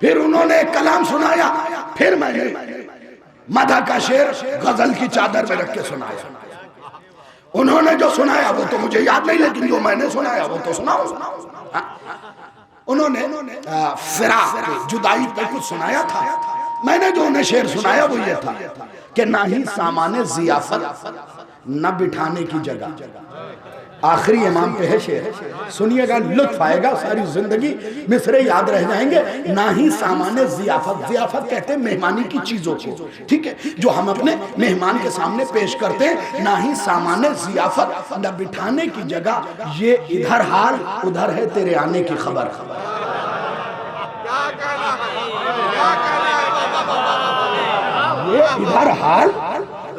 फिर उन्होंने कलाम सुनाया, फिर मैंने मदा का शेर गजल की चादर में रख के सुनाया। उन्होंने जो सुनाया वो तो मुझे याद नहीं, लेकिन जो मैंने सुनाया वो तो सुनाओ। उन्होंने फिराक जुदाई पे कुछ सुनाया था। मैंने जो उन्हें शेर सुनाया वो ये था कि ना ही सामाने जियाफत न बिठाने की जगह। आखिरी इमाम पे है शेर, सुनिएगा, लुत्फ आएगा, सारी जिंदगी मिसरे याद रह जाएंगे। ना ही सामाने जियाफत, जियाफत कहते हैं मेहमानी की चीजों को, ठीक है, जो हम अपने मेहमान के सामने पेश करते हैं। ना ही सामाने जियाफत न बिठाने की जगह, ये इधर हाल उधर है तेरे आने की खबर। ये इधर हाल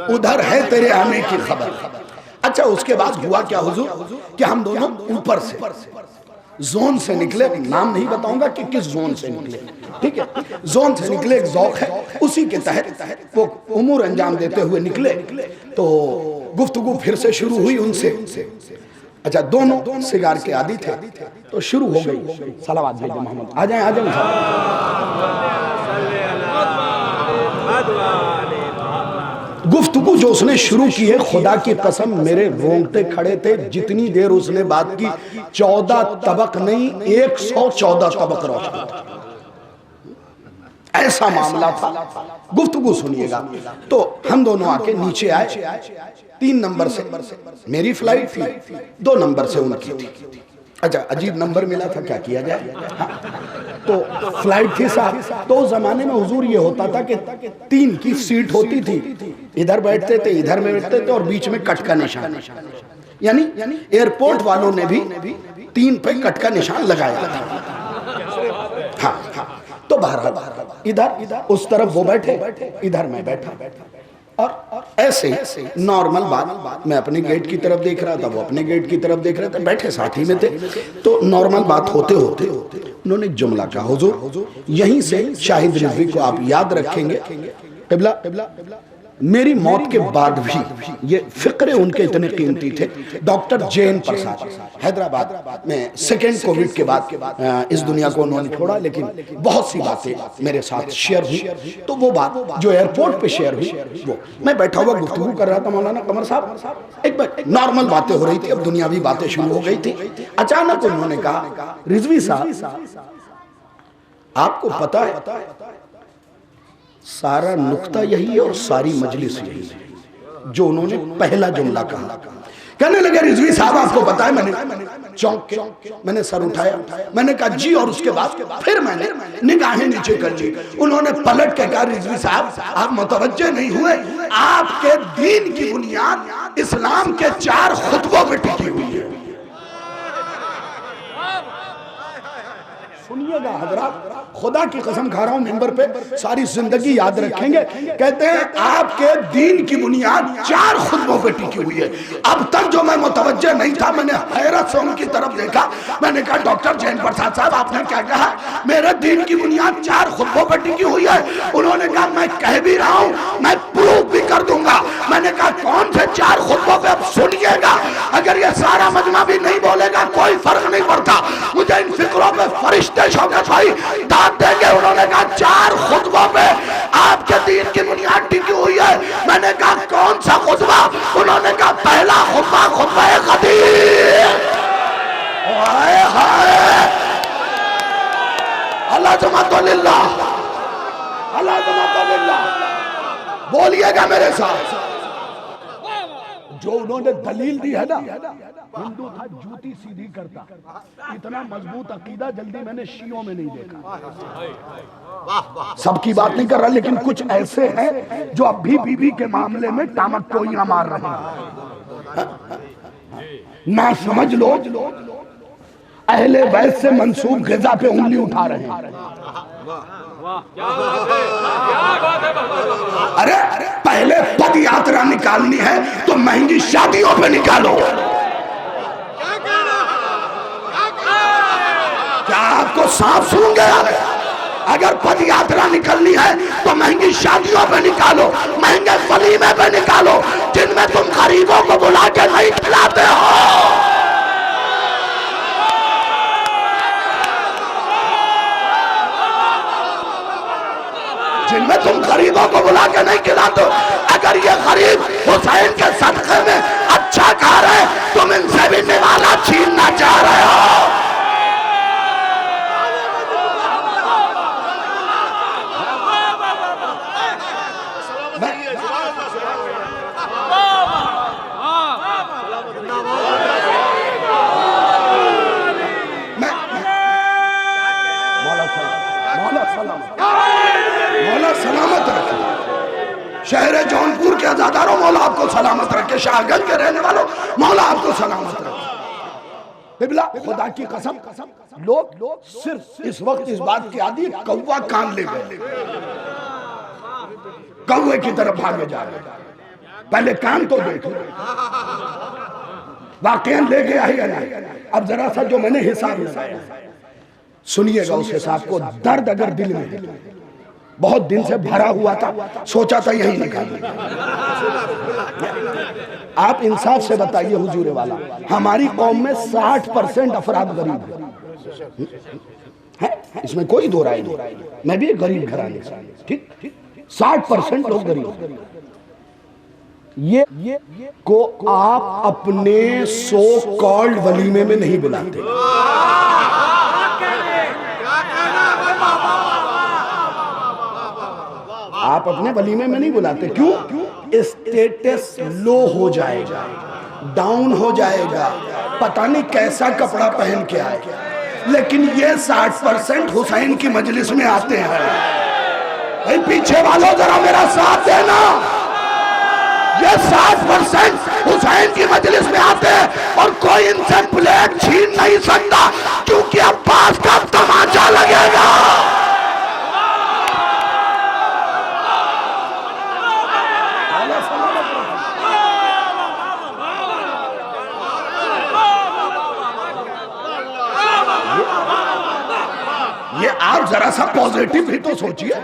उधर है तेरे आने की खबर। अच्छा, उसके बाद हुआ क्या हुजूर कि हम दोनों ऊपर से जोन से निकले। नाम नहीं बताऊंगा कि किस जोन से निकले, ठीक है, जोन से निकले, एक ज़ौक़ है, उसी के तहत वो उमूर अंजाम देते हुए निकले। तो गुफ्तगू फिर से शुरू हुई उनसे। अच्छा, दोनों सिगार के आदी थे तो शुरू हो गई। सलावत भेजो मोहम्मद, आ जाए, आ जाए। गुफ्तगू जो उसने शुरू की है, खुदा की कसम मेरे रोंगटे खड़े थे जितनी देर उसने बात की। 14 तबक नहीं, 114 तबक रोशन था, ऐसा मामला था। गुफ्तगू सुनिएगा। तो हम दोनों आके नीचे आए। 3 नंबर से मेरी फ्लाइट थी, 2 नंबर से उनकी थी। अच्छा, अजीब नंबर मिला था, क्या किया जाए। हाँ, तो फ्लाइट थी साहब। तो उस जमाने में हुजूर ये होता था कि 3 की सीट होती थी, इधर बैठते थे, इधर में बैठते थे और बीच में कट का निशान। यानी एयरपोर्ट वालों ने भी 3 पे कट का निशान लगाया था। हाँ हाँ, तो बहरहाल इधर उस तरफ वो बैठे, इधर मैं बैठा, और ऐसे नॉर्मल बात, मैं अपने गेट की तरफ देख रहा था, वो अपने गेट की तरफ देख रहे थे, बैठे साथ ही में थे। तो नॉर्मल बात होते होते उन्होंने एक जुमला कहा, हुजूर यहीं से शाहिद रिजवी को आप याद रखेंगे, क़िबला मेरी मौत के बाद भी ये फिक्रे उनके इतने कीमती थे। डॉक्टर जैन प्रसाद हैदराबाद में सेकेंड कोविड के बाद इस दुनिया को उन्होंने छोड़ा, लेकिन बहुत सी बातें मेरे साथ शेयर हुई। तो वो बात जो एयरपोर्ट पे शेयर हुई, वो मैं बैठा हुआ गुफ्तगू कर रहा था मौलाना कमर साहब, एक नॉर्मल बातें हो रही थी, अब दुनियावी बातें शुरू हो गई थी। अचानक उन्होंने कहा, रिजवी साहब आपको पता है सारा नुक्ता यही है और सारी मजलिस यही है। जो उन्होंने पहला जुमला कहा, कहने लगे रिजवी साहब आपको पता है, मैंने चौंक के मैंने सर उठाया, मैंने कहा जी, और उसके बाद फिर मैंने निगाहें नीचे कर ली। उन्होंने पलट के कहा, रिजवी साहब आप मुतवज्जे नहीं हुए, आपके दीन की बुनियाद इस्लाम के 4 खुतबों पे टिकी हुई है। सुनिएगा हजरात, खुदा की कसम खा रहा हूं, मिंबर पे सारी जिंदगी याद रखेंगे। कहते हैं आपके दीन की बुनियाद 4 खुतबों पे टिकी हुई है। अब तक जो मैं मुतवज्जे नहीं था, मैंने हैरत से उनकी तरफ देखा, मैंने कहा डॉक्टर जैन प्रसाद साहब आपने क्या कहा? मेरे दीन की बुनियाद 4 खुतबों पे टिकी हुई है। उन्होंने कहा मैं कह भी रहा हूं, मैं प्रूफ भी कर दूंगा। मैंने कहा कौन से 4 खुतबों पे? अब सुनिएगा, अगर ये सारा मजमा भी नहीं बोलेगा कोई फर्क नहीं पड़ता, मुझे इन फिक्रों पे फरिश्ते शौकत भाई दाद देंगे। उन्होंने कहा 4 खुतबों पे आपके दीन की बुनियाद टिकी हुई है। मैंने कहा कौन सा खुतबा? उन्होंने कहा पहला खुतबा, खुतबा ख़दीर। हाय हाय, अल्लाह जुम्मतुल्लाह, अल्लाह जुम्मतुल्लाह। बोलिएगा मेरे साथ, जो उन्होंने दलील दी है ना, हिंदू था जूती सीधी करता, इतना मजबूत अकीदा जल्दी मैंने शियों में नहीं देखा। सबकी बात नहीं कर रहा, लेकिन कुछ ऐसे हैं जो अब भी बीबी के मामले में टामक टोइयां मार रहे हैं। ना समझ लो, अहले बैत से मंसूब ग़िज़ा पे उंगली उठा रहे हैं। अरे पहले पद यात्रा निकालनी है तो महंगी शादियों पे निकालो। क्या आपको साफ सुन गया? अगर पद यात्रा निकलनी है तो महंगी शादियों पे निकालो, महंगे वलीमे पे निकालो, जिनमें तुम गरीबों को बुला के नहीं खिलाते हो। जिनमें तुम गरीबों को बुला के नहीं खिलाते। अगर ये गरीब हुसैन के सदक़े में अच्छा खा रहे, तुम इनसे भी निवाला छीनना चाह रहे हो। मौला सलामत रखे। शहर जौनपुर के आजादारों, मौला आपको सलामत रखे। शाहगंज के रहने वालों, मौला आपको सलामत रखे। बिबला खुदा की कसम, लोग सिर्फ इस वक्त इस बात की आदि कौवा कान ले गए, कौवे की तरफ भागे जा रहे। पहले कान तो देख लो, वाकई ले गया है या नहीं। अब जरा सा जो मैंने हिसाब लगाया, सुनिएगा उस हिसाब को। दर्द अगर दिल में बहुत दिन से भरा हुआ था, सोचा था यही निकाल। आप इंसाफ से बताइए हुजूर वाला, हमारी कौम में 60% अफराद गरीब है, इसमें कोई दो राय नहीं। मैं भी एक गरीब घराने से, ठीक, 60% लोग गरीब। ये को आप अपने सो कॉल्ड वलीमे में नहीं बुलाते। आप अपने वलीमे में नहीं बुलाते। क्यों? स्टेटस लो हो जाएगा, डाउन हो जाएगा, पता नहीं कैसा कपड़ा पहन के आए। लेकिन ये 60% हुसैन की मजलिस में आते हैं। भाई पीछे वालों जरा मेरा साथ देना। ये 60% हुसैन की मजलिस में आते हैं और कोई इनसे प्लेट छीन नहीं सकता, क्योंकि अब्बास का तमाचा लगेगा। ये आप जरा सा पॉजिटिव भी तो सोचिए।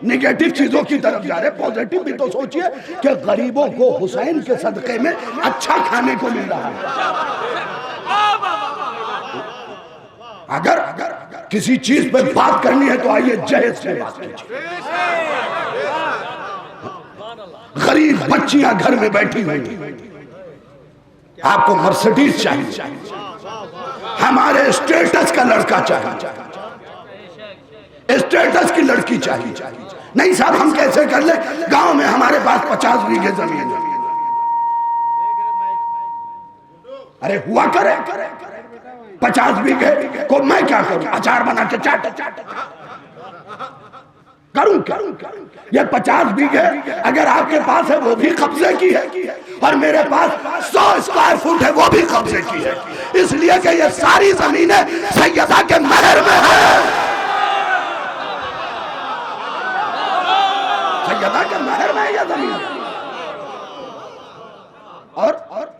निगेटिव चीजों की तरफ जा रहे, पॉजिटिव भी तो सोचिए कि गरीबों को हुसैन के सदक़े में अच्छा खाने को मिल रहा है। अगर किसी चीज पे बात करनी है तो आइए जहेज से बात कीजिए। गरीब बच्चियां घर में बैठी हुई, आपको मर्सिडीज चाहिए, हमारे स्टेटस का लड़का चाहिए, स्टेटस की लड़की चाहिए। नहीं साहब, हम कैसे कर ले, गांव में हमारे पास 50 बीघे जमीन है। अरे हुआ करे 50 बीघे को मैं क्या करूं, अचार बना के चाट करूं। ये 50 बीघे अगर आपके पास है वो भी कब्जे की है, और मेरे पास 100 स्क्वायर फुट है वो भी कब्जे की है, इसलिए कि ये सारी जमीनें सैयदा के महर में है। सैयदा के महर में ये जमीन, और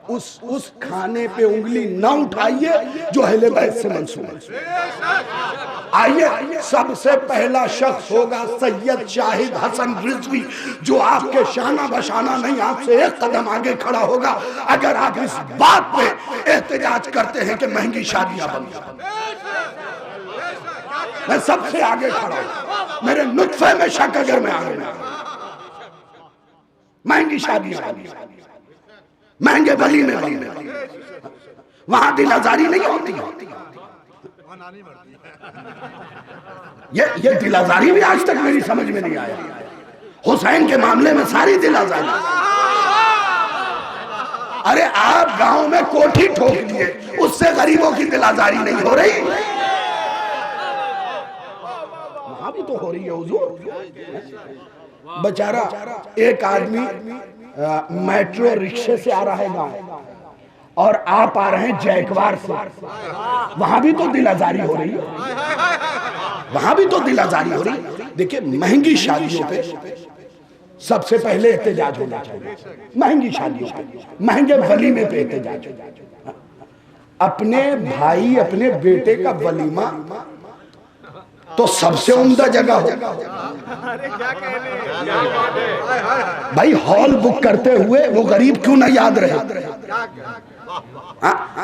उस खाने पे उंगली ना उठाइए जो अहले बैत से मंसूब है। आइए, सबसे पहला शख्स होगा सैयद शाहिद हसन रिजवी, जो आपके शाना बशाना नहीं, आपसे एक कदम आगे खड़ा होगा अगर आप इस बात पे एहतजाज करते हैं कि महंगी शादियां बंद। मैं सबसे आगे खड़ा हूं, मेरे नुत्फे में शक अगर मैं आगे ना, महंगी शादियां, महंगे वली में वहां दिल आजारी नहीं होती। ये दिल आजारी भी आज तक मेरी समझ में नहीं आया। हुसैन के मामले में सारी दिल आजारी। अरे आप गांव में कोठी ठोक दिए, उससे गरीबों की दिल आजारी नहीं हो रही, वहां भी तो हो रही है हुजूर। बेचारा एक आदमी मेट्रो रिक्शे से आ रहा है गांव, और आप आ रहे हैं जैकवार से, वहां भी तो दिल आजारी हो रही है, वहां भी तो दिल आजारी हो रही है। देखिए, महंगी शादियों पे सबसे पहले एहतजाज होना चाहिए, महंगी शादियों पे, महंगे वलीमे पे एहतजाज। अपने भाई अपने बेटे का वलीमा तो सबसे उम्दा जगह हो। भाई हॉल बुक करते हुए वो गरीब क्यों ना याद रहे।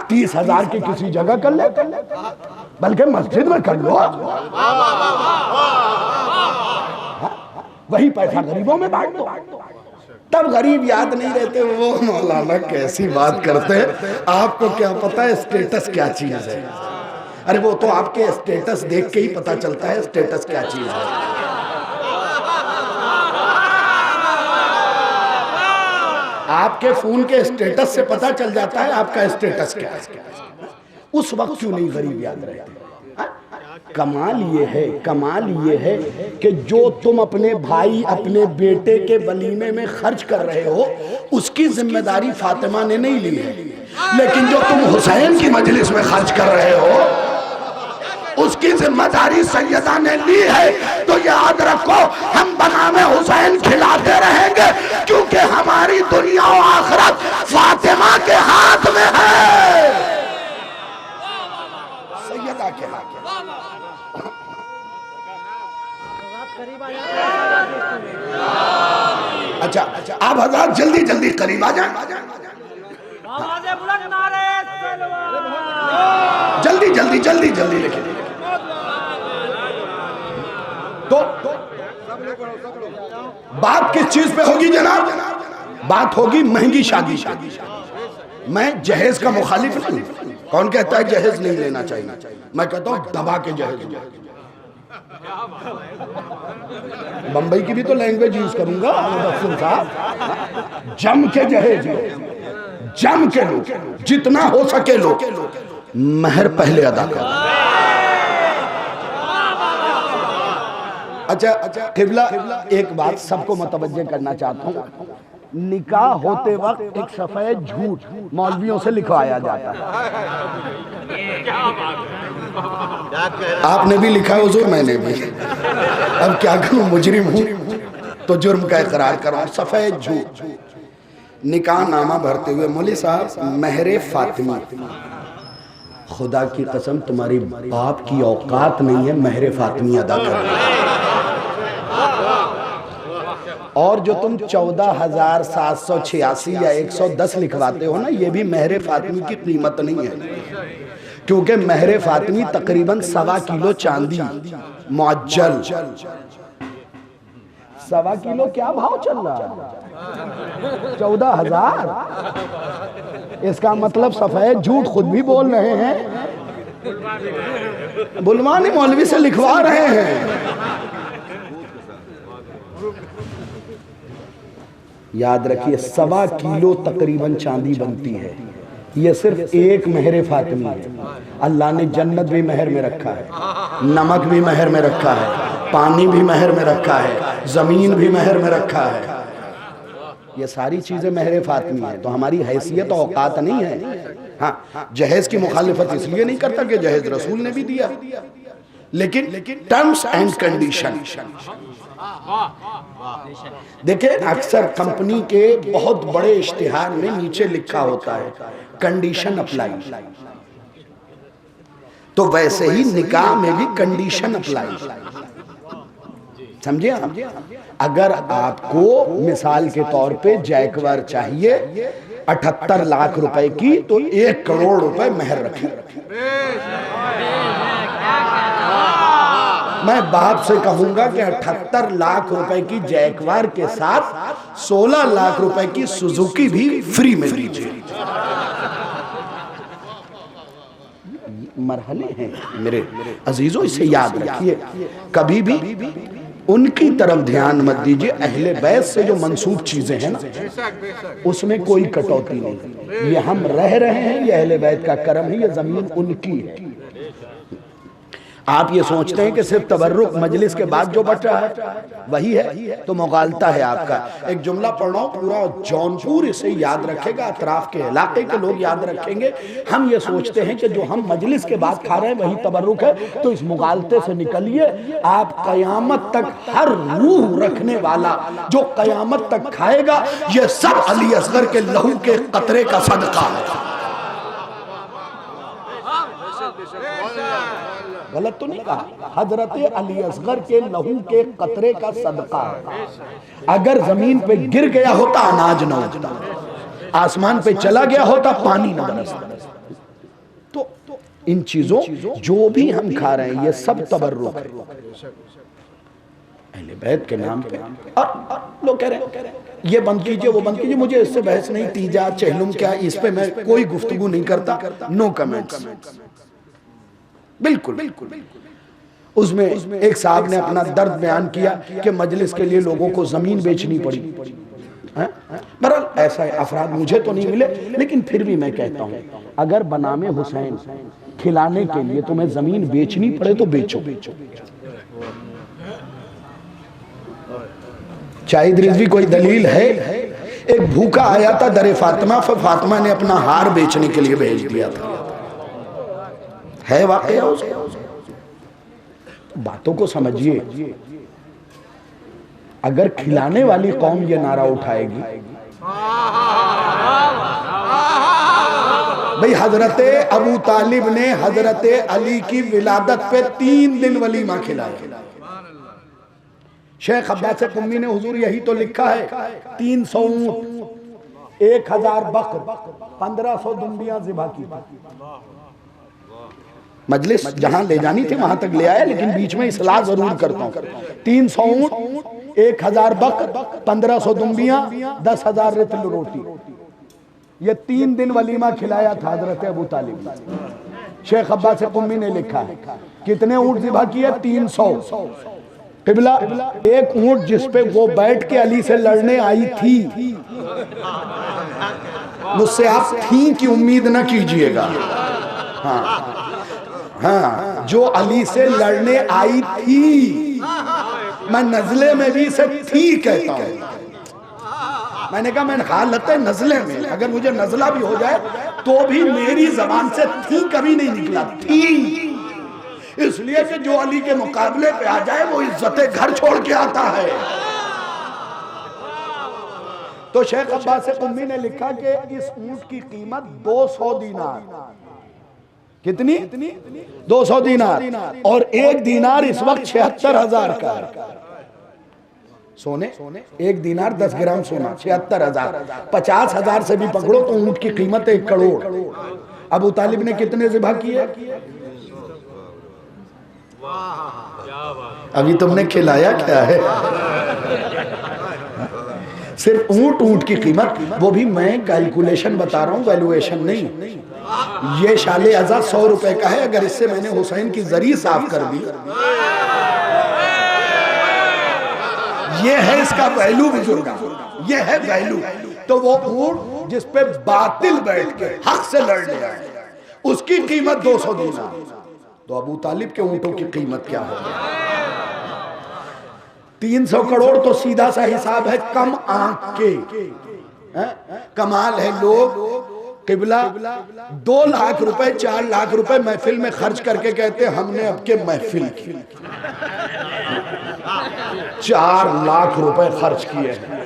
30,000 की किसी जगह कर ले, बल्कि मस्जिद में कर लो, वही पैसा गरीबों में बांट दो, तब गरीब याद नहीं रहते। वो मौलाना कैसी बात करते हैं, आपको क्या पता है स्टेटस क्या चीज है। अरे वो तो आपके स्टेटस देख के ही पता चलता है स्टेटस क्या चीज है। आपके फोन के स्टेटस से पता चल जाता है आपका स्टेटस क्या है। उस वक्त क्यों नहीं गरीब याद रहते। कमाल ये है कि जो तुम अपने भाई अपने बेटे के वलीमे में खर्च कर रहे हो, उसकी जिम्मेदारी फातिमा ने नहीं ली है, लेकिन जो तुम हुसैन की मजलिस में खर्च कर रहे हो उसकी जिम्मेदारी सैयदा ने ली है। तो याद रखो, हम बनामे हुसैन खिलाते रहेंगे, क्योंकि हमारी दुनिया और आखिरत फातिमा के हाथ में है, सैयदा के हाथ में। अच्छा, आप हज़रात जल्दी जल्दी करीब आ जाएं, जल्दी जल्दी जल्दी जल्दी लिखिए। तो बात किस चीज पे होगी जनाब? बात होगी महंगी शादी। मैं जहेज का मुखालिफ नहीं। कौन कहता है जहेज नहीं लेना चाहिए? मैं कहता हूं दबा के जहेज। बंबई की भी तो लैंग्वेज यूज करूंगा साहब। जम के जहेज लो, जम के लो, जितना हो सके लो, महर पहले अदा कर। अच्छा, किबला एक बात सबको मुतवज्जे करना चाहता हूँ, निकाह होते वक्त एक सफेद झूठ मौलवियों से लिखवाया जाता है। आपने भी लिखा है हुजूर, मैंने भी। अब क्या करूं, मुजरिम हूं तो जुर्म का इकरार करो। सफेद झूठ निकाह नामा भरते हुए, मौली साहब महरे फातिमा, खुदा की कसम तुम्हारी बाप की औकात नहीं है महरे फातिमी अदा करने। और जो तुम 14,786 या 110 लिखवाते हो ना, ये भी महरे फातिमी की कीमत नहीं है, क्योंकि महरे फातिमी तकरीबन 1.25 किलो चांदी मुअज्जल। 1.25 किलो क्या भाव चल रहा है? 14,000। इसका मतलब सफेद झूठ खुद भी बोल रहे हैं, बुलवानी मौलवी से लिखवा रहे हैं। याद रखिए 1.25 किलो तकरीबन चांदी बनती है। ये सिर्फ एक महर फातिमी है। अल्लाह ने जन्नत भी महर में रखा है, नमक भी महर में रखा है, पानी भी महर में रखा है, जमीन भी महर में रखा है। ये सारी चीजें महर फातिमी है। तो हमारी हैसियत और औकात नहीं है। हाँ, जहेज की मुखालिफत इसलिए नहीं करता कि जहेज रसूल ने भी दिया, लेकिन टर्म्स एंड कंडीशन। देखिए अक्सर कंपनी के बहुत बड़े इश्तिहार में नीचे लिखा होता है कंडीशन अप्लाई, तो वैसे ही निकाह में भी कंडीशन अप्लाई। समझे आप? अगर आपको मिसाल के तौर पे जैकवार चाहिए 78 लाख रुपए की, तो 1 करोड़ रुपए महर रखें। मैं बाप से कहूंगा कि 78 लाख रुपए की जैकवार के साथ 16 लाख रुपए की सुजुकी भी फ्री में दीजिए। मरहले हैं मेरे अजीजों, इसे याद रखिए। कभी भी उनकी तरफ ध्यान मत दीजिए। अहले बैत से जो मंसूब चीजें हैं ना, उसमें कोई कटौती नहीं। ये हम रह रहे हैं, ये अहले बैत का करम है, ये जमीन उनकी है। आप ये सोचते हैं कि सिर्फ तबर्रुक मजलिस के बाद जो बच रहा है वही है, तो मुगालता है आपका। एक जुमला पढ़ रहा हूं, पूरा जौनपुर इसे याद रखेगा, अतराफ के इलाके के लोग याद रखेंगे। हम ये सोचते हैं कि जो हम मजलिस के बाद खा रहे हैं वही तबर्रुक है, तो इस मुगालते से निकलिए। आप कयामत तक हर रूह रखने वाला जो कयामत तक खाएगा, ये सब अली असगर के लहू के कतरे का सदका है। गलत तो नहीं कहा, हजरत अली असगर के लहू के कतरे का सदका। अगर जमीन पे गिर गया होता अनाज न उगता, आसमान पे चला गया होता पानी न बरसता। तो इन चीजों जो भी हम खा रहे हैं ये सब तबर्रुक है अहले बैत के नाम पे। और लोग कह रहे हैं ये बंद कीजिए, वो बंद कीजिए। मुझे इससे बहस नहीं, तीजा चहलुम क्या, इस पे मैं कोई गुफ्तगू नहीं करता। No comments. बिल्कुल। उसमें एक साहब ने अपना दर्द बयान किया कि मजलिस के लिए लोगों को जमीन बेचनी पड़ी। बहरहाल ऐसा अफराद मुझे तो नहीं मिले, लेकिन फिर भी मैं कहता हूं अगर बनामे हुसैन खिलाने के लिए तुम्हें जमीन बेचनी पड़े तो बेचो। शाहिद रिजवी कोई दलील है? एक भूखा आया था दरे फातिमा, फिर फातिमा ने अपना हार बेचने के लिए भेज दिया था। है वाकया उसका? बातों को समझिए। अगर खिलाने वाली कौम ये नारा उठाएगी, भाई हजरत अबू तालिब ने हजरत अली की विलादत पे 3 दिन वलीमा खिलाया। शेख अब्बास कुम्मी ने हुजूर यही तो लिखा है, 300 ऊंट, 1000 बकर, 1500 दुम्बियां ज़िबा की। मजलिस जहां ले जानी थी वहां तक ले आया, लेकिन बीच में इस्लाह जरूर करता हूं। 300 ऊंट, 1000 बकर, 1500 दुम्बियां, 10,000 रितल रोटी, ये 3 दिन वलीमा खिलाया था हजरत अबू तालिब ने। शेख अब्बास कुम्मी ने लिखा है कितने ऊंट ज़िबा किए? 300। किबला एक ऊंट जिसपे वो बैठ के अली से लड़ने आई थी। मुझसे आप थी की उम्मीद न कीजिएगा। हाँ, जो अली से लड़ने आई थी, मैं नजले में भी इसे थी कहता हूं। मैंने कहा मैं हालत नजले में, अगर मुझे नजला भी हो जाए तो भी मेरी जबान से थी कभी नहीं निकला। थी इसलिए कि जो अली के मुकाबले पे आ जाए वो इज्जत घर छोड़ के आता है। तो शेख अब्बास कुम्मी ने लिखा कि इस ऊंट की कीमत 200 दीनार। कितनी? 200 दीनार। और 1 दीनार इस वक्त 76,000 का है। सोने, 1 दीनार 10 ग्राम सोना 76,000, 50,000 से भी पकड़ो तो ऊंट की कीमत 1 करोड़। अबू तालिब ने कितने ज़िबा किए? अभी तुमने खिलाया क्या है? सिर्फ ऊंट की कीमत, वो भी मैं कैलकुलेशन बता रहा हूं, वैल्यूएशन नहीं। ये शाले अज़ा 100 रुपए का है। अगर इससे मैंने हुसैन की जरी साफ कर दी, ये है इसका वैल्यू बुजुर्गा, ये है वैल्यू। तो वो ऊंट जिस पे बातिल बैठ के हक से लड़ने आए, उसकी कीमत 200 दीनार। तो अबू तालिब के ऊंटों की कीमत क्या होगी? 300 करोड़ तो सीधा सा हिसाब है कम आंक के। कमाल है, लोग किबला 2 लाख रुपए 4 लाख रुपए महफिल में खर्च करके कहते हमने अब के महफिल की 4 लाख रुपए खर्च किए हैं।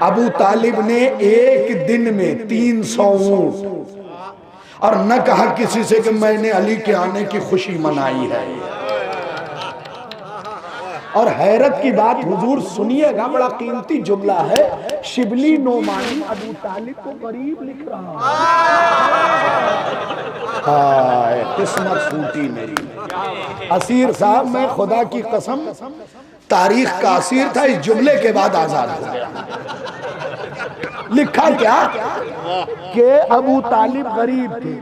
अबू तालिब ने एक दिन में 300 ऊंट, और न कहा किसी से कि मैंने अली के आने की खुशी मनाई है। और हैरत की बात हुजूर सुनिएगा, बड़ा कीमती जुमला है। शिबली नोमानी अबू तालिब को गरीब लिख रहा है। किस्मत फूटी मेरी। असीर साहब, मैं खुदा की कसम तारीख का असीर था, इस जुमले के बाद आजाद हो गया। लिखा क्या कि अबू तालिब गरीब थे।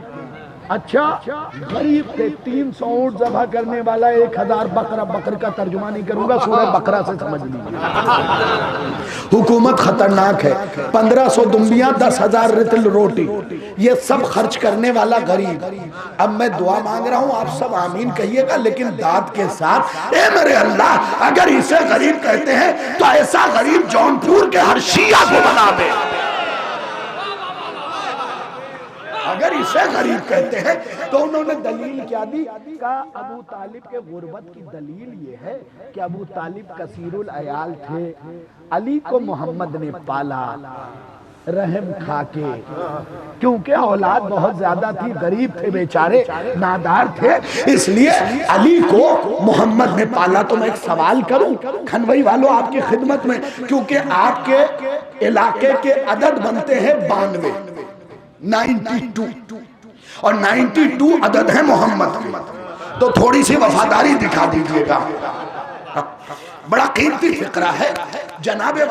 अच्छा, गरीब थे। 300 ऊंट ज़बह करने वाला 1000 बकरा। बकर का तर्जुमा नहीं करूंगा, सूरह बकरा से समझ लीजिए। हुकूमत खतरनाक है। 1500 दुम्बियां, 10,000 रितल रोटी, ये सब खर्च करने वाला गरीब। अब मैं दुआ मांग रहा हूं, आप सब आमीन कहिएगा, लेकिन दाद के साथ। ए मेरे अल्लाह, अगर इसे गरीब कहते हैं तो ऐसा गरीब जौनपुर के हर शिया को बना दे। अगर इसे गरीब कहते हैं तो उन्होंने दलील क्या दी? का अबू तालिब के गुर्बत की दलील ये है कि अबू तालिब कसीरुल अयाल थे, अली को मोहम्मद ने पाला रहम खाके, क्योंकि औलाद बहुत ज्यादा थी, गरीब थे बेचारे, नादार थे, इसलिए अली को मोहम्मद ने पाला। तो मैं एक सवाल करूं खनवई वालों आपकी खिदमत में, क्योंकि आपके इलाके के अदद बनते हैं 92, 92, और 92 अदद है मोहम्मद। तो थोड़ी सी वफादारी दिखा दीजिएगा। बड़ा कीमती फिक्रा है। जनाबे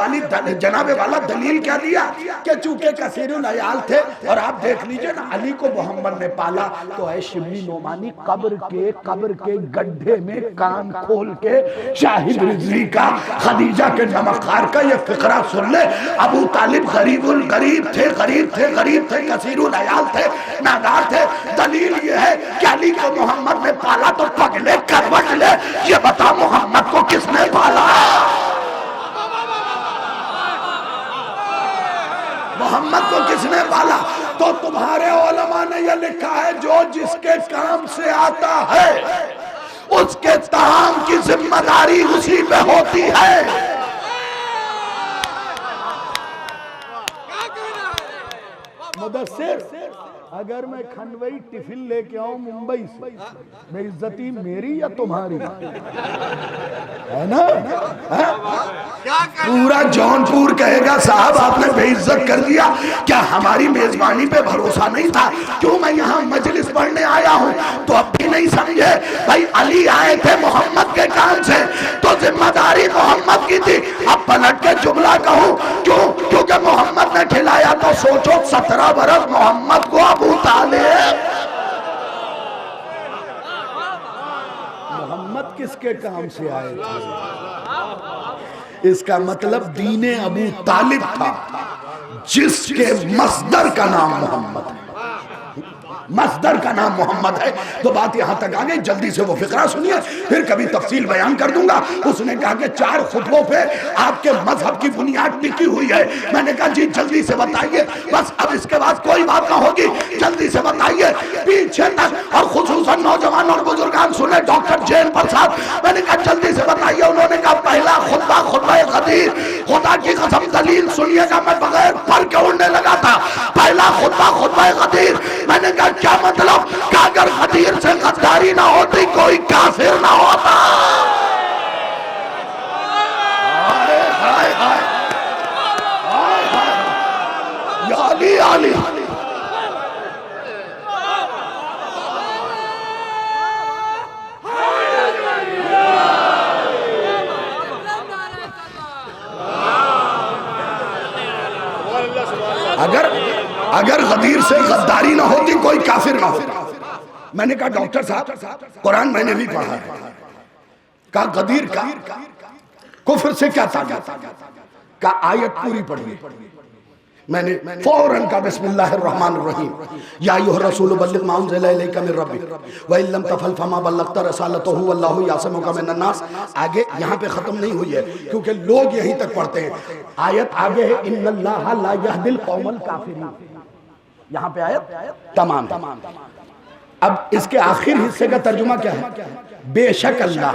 वाला दलील क्या दिया कि चूंकि कसीरुल अयाल थे, और आप देख लीजिए ना, अली को मोहम्मद ने पाला। तो है शिबली नोमानी कब्र के गड्ढे में कान खोल के शाहिद रिजवी का, खदीजा के नमखार का ये फिक्रा सुन ले। अबू तालिब गरीब थे, कसीरुल अयाल थे, नादार थे। दलील ये है कि अली को मोहम्मद ने पाला। तो पगले करवट ले, ये बता मोहम्मद को किसने पाला? मोहम्मद को किसने पाला? तो तुम्हारे उलमा ने यह लिखा है, जो जिसके काम से आता है उसके ताम की जिम्मेदारी उसी पे होती है। मुदस्सिर, अगर मैं खनवई टिफिन लेके आऊं मुंबई से, बेइज्जती मेरी या तुम्हारी? है ना? पूरा जौनपुर कहेगा साहब आपने बेइज्जत कर दिया। क्या हमारी मेजबानी पे भरोसा नहीं था? क्यों मैं यहाँ मजलिस पढ़ने आया हूँ? तो अब भी नहीं समझे भाई, अली आए थे मोहम्मद के काम से, तो जिम्मेदारी मोहम्मद की थी। अब पलट के जुमला कहूँ क्यों? क्योंकि मोहम्मद ने खिलाया। तो सोचो 17 बरस मोहम्मद को अबू तालिब। मोहम्मद किसके काम से आए थे? इसका मतलब दीने अबू तालिब था, जिसके मस्दर का नाम मोहम्मद है। मस्दर का नाम मोहम्मद है। तो बात यहां तक आ गई। जल्दी से वो फिक्रा सुनिए, फिर कभी तफसील बयान कर दूंगा। उसने कहा कि 4 खुतबों पे आपके मजहब की बुनियाद टिकी हुई है। मैंने कहा जी जल्दी से बताइए, बस अब इसके बाद कोई बात ना होगी, जल्दी से बताइए। पीछे तक और खुसूसन नौजवान और बुजुर्गान सुने, डॉक्टर जैन प्रसाद, मैंने कहा जल्दी से बताइए। उन्होंने कहा पहला खुतबा खुतबा गदीर, खुदा की कसम दलील सुनिएगा, मैं बगैर पर के उड़ने लगा था। पहला खुतबा खुतबा गदीर। मैंने कहा क्या मतलब? कि अगर गदीर से गद्दारी ना होती कोई काफिर ना होता। आली। अगर गदीर से गद्दारी ना होती कोई काफिर ना होता। मैंने कहा डॉक्टर साहब कुरान मैंने भी पढ़ा है, कहा गदीर का कुफ्र से क्या ताल्लुक, का आयत पूरी पढ़ी। मैंने फौरन का बिस्मिल्लाहिर्रहमानिर्रहीम या अय्युहर रसूल बल्लिग मा उनज़िला इलैका मिन रब्बिक व इन लम तफअल फमा बल्लगता रिसालतहु वल्लाहु यासिमुका मिनन नास। आगे यहाँ पे खत्म नहीं हुई है क्योंकि लोग यहीं तक पढ़ते हैं। आयत आगे है इन्नल्लाहा ला यहदिल कौमल काफिरीन। यहाँ पे आयत तमाम। अब इसके आखिर हिस्से का तर्जुमा क्या है? बेशक अल्लाह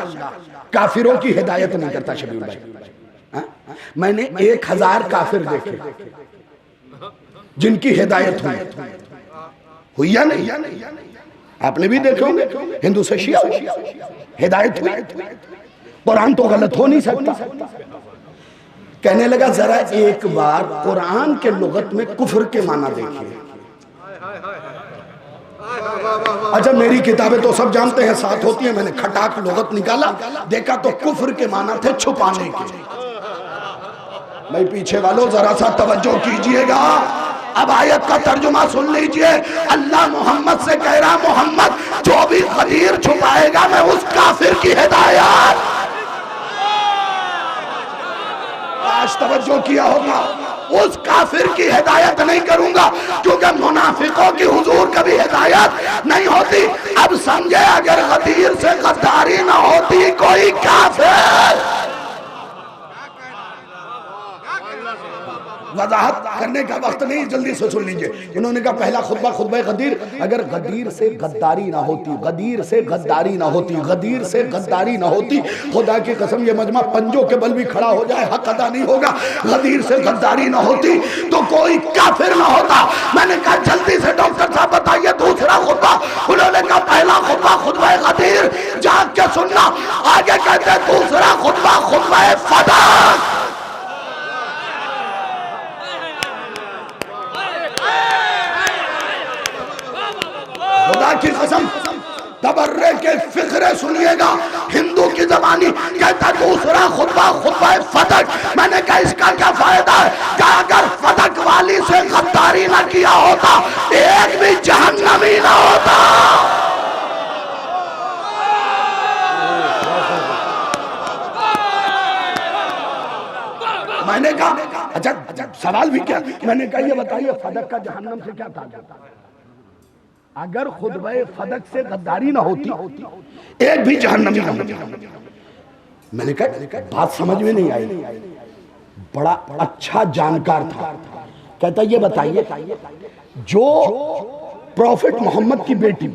काफिरों की हिदायत नहीं करता। शबीर भाई, मैंने 1000 काफिर देखे जिनकी हिदायत हुई या नहीं? आपने भी देखे होंगे, हिंदू से शिया हिदायत हुई। कुरान तो गलत हो नहीं सकता। कहने लगा जरा एक बार कुरान के लुगत में कुफ्र के माना देखिए। अच्छा, मेरी किताबें तो सब जानते हैं, साथ होती है। मैंने खटाक लुगत निकाला, देखा तो कुफ्र के माना थे छुपाने के। भाई पीछे वालों जरा सा तवज्जो कीजिएगा। अब आयत का तर्जुमा सुन लीजिए। अल्लाह मोहम्मद से कह रहा, मोहम्मद जो भी गदीर छुपाएगा मैं उस काफिर की हिदायत, आज तवज्जो किया होगा, उस काफिर की हिदायत नहीं करूंगा क्योंकि मुनाफिकों की हुजूर कभी हिदायत नहीं होती। अब समझे, अगर गदीर से गद्दारी ना होती कोई काफिर। वजाहत करने का वक्त नहीं, जल्दी से सुन लीजिए। इन्होंने कहा पहला खुतबा खुतबा गदीर, अगर गदीर से गद्दारी ना होती, गदीर से गद्दारी ना होती, गदीर से गद्दारी ना होती, खुदा की कसम ये मजमा पंजों के बल भी खड़ा हो जाए हक अदा नहीं होगा। गदीर से गद्दारी ना होती तो कोई काफिर ना होता। मैंने कहा जल्दी से डॉक्टर साहब बताइए दूसरा खुतबा। उन्होंने कहा पहला खुतबा खुतबा गदीर, जाग के सुनना। आगे कहते दूसरा खुतबा खुतबा फदक। खुदा की कसम तबर्रे के फिक्रे सुनिएगा। हिंदू की जबानी कहता दूसरा खुतबा खुतबा फदक। मैंने कहा इसका क्या फायदा है? क्या अगर फदक वाली से गद्दारी ना किया होता एक भी जहन्नमी ना होता। मैंने कहा अच्छा सवाल भी क्या? मैंने कहा ये बताइए फदक का जहन्नम से क्या ताल्लुक? अगर खुतबा फदक से गद्दारी ना होती एक भी जहन्नमी ना होता। मैंने कहा बात समझ में नहीं आई। बड़ा अच्छा जानकार था। कहता ये बताइए जो प्रॉफिट मोहम्मद की बेटी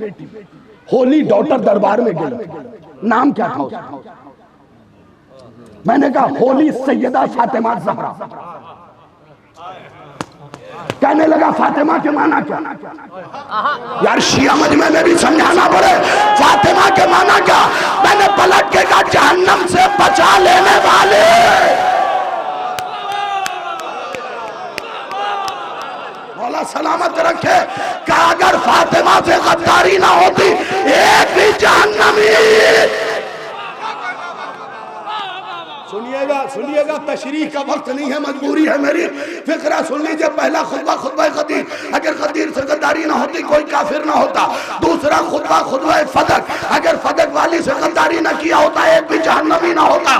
होली डॉटर दरबार में गई, नाम क्या था उसका? मैंने कहा होली सैयदा फातिमा ज़हरा। कहने लगा फातिमा के माना क्या? यार शिया मजमे में भी समझाना पड़े फातिमा के माना क्या। मैंने पलट के कहा जहन्नम से बचा लेने वाले। मौला सलामत रखे। कहा अगर फातिमा से गद्दारी ना होती एक भी जहन्नमी। सुनिएगा तशरीह का वक्त नहीं है, मजबूरी है मेरी। फिक्रा सुन लीजिए। पहला खुतबा खुतबा गदीर, अगर गदीर से गद्दारी ना होती कोई काफिर ना होता। दूसरा खुतबा खुतबा फदक, अगर फदक वाली से गद्दारी ना किया होता एक भी जहन्नमी ना होता।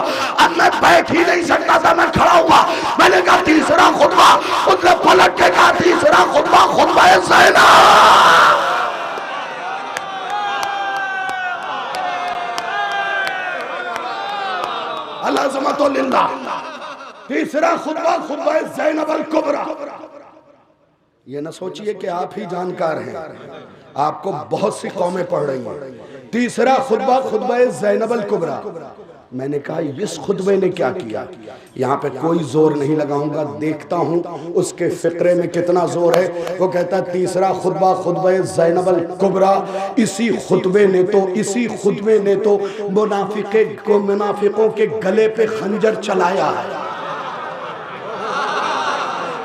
अब मैं बैठ ही नहीं सकता था, मैं खड़ा हुआ। मैंने कहा तीसरा खुतबा। उसने पलट के कहा तीसरा खुतबा खुतबा ज़ैनब। तीसरा खुतबा खुतबा ज़ैनब अल कुबरा। ये न सोचिए कि आप ही जानकार हैं, आपको बहुत सी कौमें पढ़ रही हैं। तीसरा खुतबा खुतबा ज़ैनब अल कुबरा। मैंने कहा इस खुतबे ने क्या किया? यहाँ पे कोई जोर नहीं लगाऊंगा, देखता हूँ उसके फिक्रे में कितना जोर है। वो कहता है तीसरा खुतबा खुतबा ज़ैनब अल कुबरा। इसी खुतबे ने तो मुनाफिकों के गले पे खंजर चलाया है।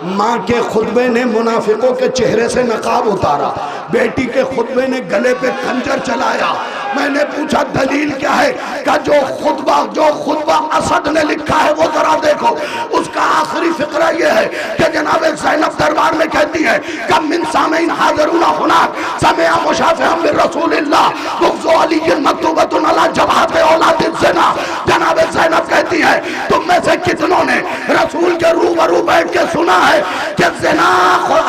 माँ के खुतबे ने मुनाफिकों के चेहरे से नकाब उतारा, बेटी के खुतबे ने गले पे खंजर चलाया। मैंने पूछा दलील क्या है? का जो खुतबा असद ने लिखा है वो जरा देखो। उसका आखिरी फिक्रा ये है कि जनाब ज़ैनब दरबार में कहती है कम मिन सामीन हाज़िरूना हुनाक समिअ मुशाफ़िहम बिर रसूलिल्लाह बुग़्ज़ु अली मक्तूबतुन अला जबहत औलाद ज़िना। जनाब ज़ैनब कहती है तुम में से कितनों ने रसूल के रूबरू बैठ के सुना है कि ज़िना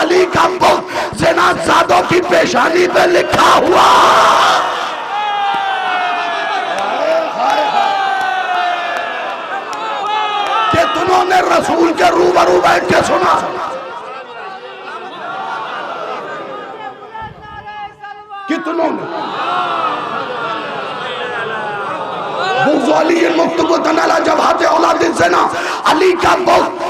अली का बुग़्ज़ ज़िना ज़ादों की पेशानी पे लिखा हुआ। कितनों ने रसूल के रूबरू बैठ के सुना? कितनों ने? अली का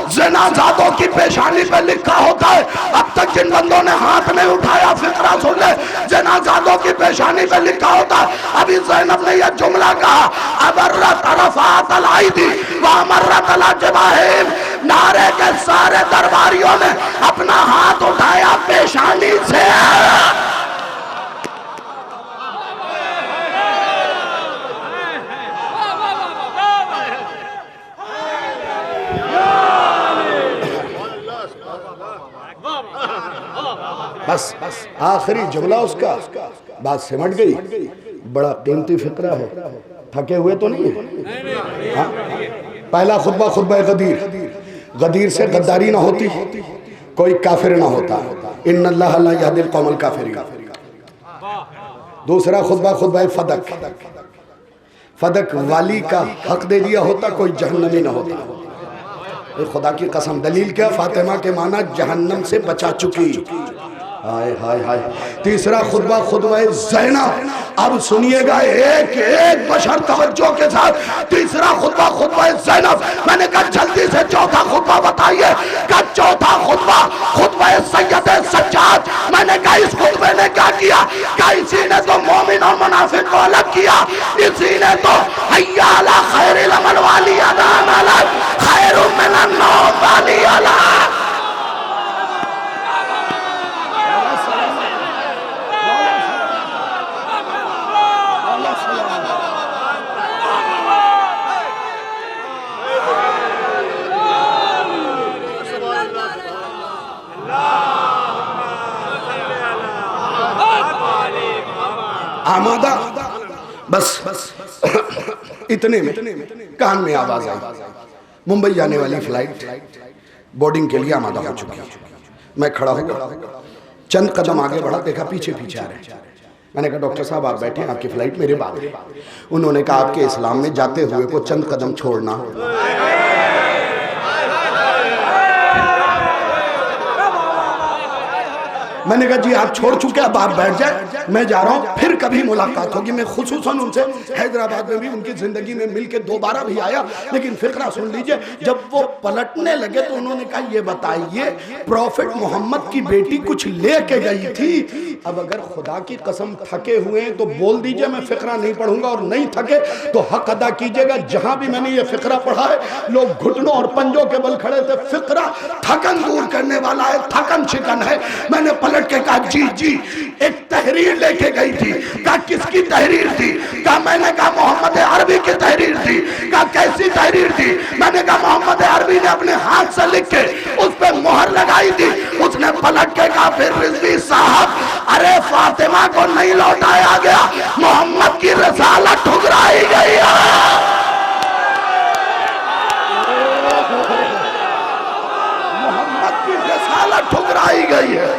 ज़िनाज़ादों की पेशानी पे लिखा होता है। अब तक जिन बंदों ने हाथ में उठाया फिक्रा सुन ले, ज़िनाज़ादों की पेशानी पे लिखा होता है। अभी ज़ैनब ने यह जुमला कहा अबर्रत अरफ़ात अल-आइदी व अमर्रत अल-जवाहिर। नारे के सारे दरबारियों ने अपना हाथ उठाया पेशानी से। बस आखिरी जुमला उसका, बात सिमट गई। बड़ा कीमती फिक्रा है, थके हुए तो नहीं है। हाँ? पहला खुतबा गदीर, गदीर से गद्दारी ना होती, कोई काफिर ना होता। इन्नल्लाह ला यहदिल कौमल काफिरीन। दूसरा खुतबा फदक, फदक वाली का हक दे दिया होता, कोई जहन्नमी ना होता। खुदा की कसम, दलील क्या? फातिमा के माना जहन्नम से बचा चुकी। हाय हाय हाय। तीसरा खुतबा ज़ैनब। अब सुनिएगा एक एक बशर तवज्जो के साथ। तीसरा खुतबा ज़ैनब। मैंने कहा जल्दी से चौथा खुतबा बताइए। का चौथा खुतबा सैयद सज्जाद। मैंने कहा इस खुतबे ने क्या किया? का इसी ने तो मोमिन और मुनाफिक को अलग किया। इसी ने तो हय्या अला खैरिल अमल वाली अदान अलग खैरुम मिनन नौम वाली अलग। आमादा बस इतने में कान में आवाज आई, मुंबई जाने वाली फ्लाइट बोर्डिंग के लिए आमादा हो चुकी। मैं खड़ा हो गया, चंद कदम आगे बढ़ा, देखा पीछे पीछे आ रहे। मैंने कहा डॉक्टर साहब आप बैठे, आपकी फ्लाइट मेरे बाद है। उन्होंने कहा आपके इस्लाम में जाते हुए को चंद कदम छोड़ना। मैंने कहा जी आप छोड़ चुके, अब आप बैठ जाए, मैं जा रहा हूँ, फिर कभी मुलाकात होगी। मैं खुसूसन उनसे हैदराबाद में भी उनकी जिंदगी में मिलके दोबारा भी आया। लेकिन फिक्रा सुन लीजिए, जब वो पलटने लगे तो उन्होंने कहा ये बताइए प्रॉफिट मोहम्मद की बेटी कुछ लेके गई थी। अब अगर खुदा की कसम थके हुए हैं तो बोल दीजिए, मैं फिक्रा नहीं पढ़ूंगा, और नहीं थके तो हक अदा कीजिएगा। जहां भी मैंने ये फिक्रा पढ़ा है लोग घुटनों और पंजों के बल खड़े थे। फिक्रा थकन दूर करने वाला है, थकन शिकन है। मैंने पलट के कहा जी एक तहरीर लेके गई थी। कहा किसकी तहरीर थी? कहा मैंने कहा मोहम्मद अरबी की तहरीर थी। कहा कैसी तहरीर थी? मैंने कहा मोहम्मद अरबी ने अपने हाथ से लिख के उस पर मोहर लगाई थी। उसने पलट के कहा फिर रिजवी साहब, अरे फातिमा को नहीं लौटाया गया, मोहम्मद की रसालत ठुकराई गई है। मोहम्मद की रसालत ठुकराई गई है,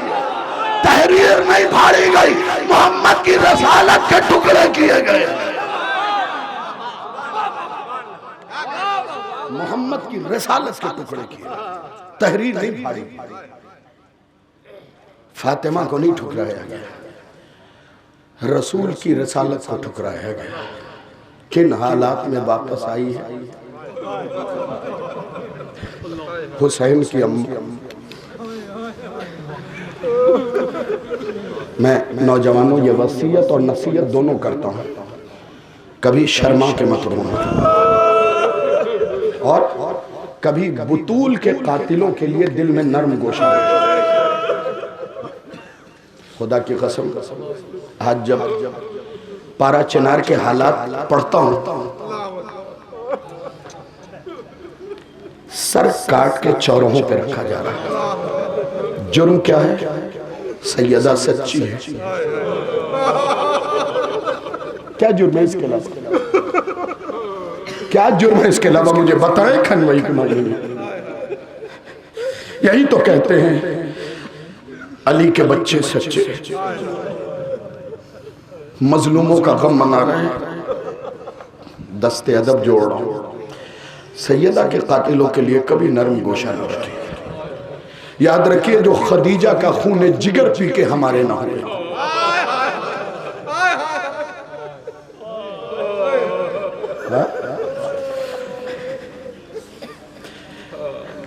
तहरीर नहीं फाड़ी गई, मोहम्मद की रसालत के टुकड़े किए गए। मोहम्मद की रसालत के टुकड़े किए, तहरीर नहीं फाड़ी। फातिमा को नहीं ठुकराया गया, रसूल की रसालत को ठुकराया गया। किन हालात में वापस आई है? हुसैन की अम्मा। मैं नौजवानों ये वसीयत और नसीहत दोनों करता हूँ, कभी शर्मा के मत रोना और कभी बुतूल के कातिलों के लिए दिल में नर्म गोशा हो। खुदा की कसम, आज जब पारा चिनार के हालात पढ़ता हूं, सर काट के चौराहों पे रखा जा रहा है। जुर्म क्या है? सैयदा सच्ची है। क्या जुर्म है इसके अलावा? क्या जुर्म है इसके अलावा? मुझे बताएं खनवई के मामले में। यही तो कहते हैं अली के बच्चे सच्चे, मजलूमों का गम मना रहे हैं, दस्ते अदब जोड़ रहा हूं। सैयदा के कातिलों के लिए कभी नरम गोशा न रखी। याद रखिए, जो खदीजा का खून जिगर पी के हमारे ना हुए,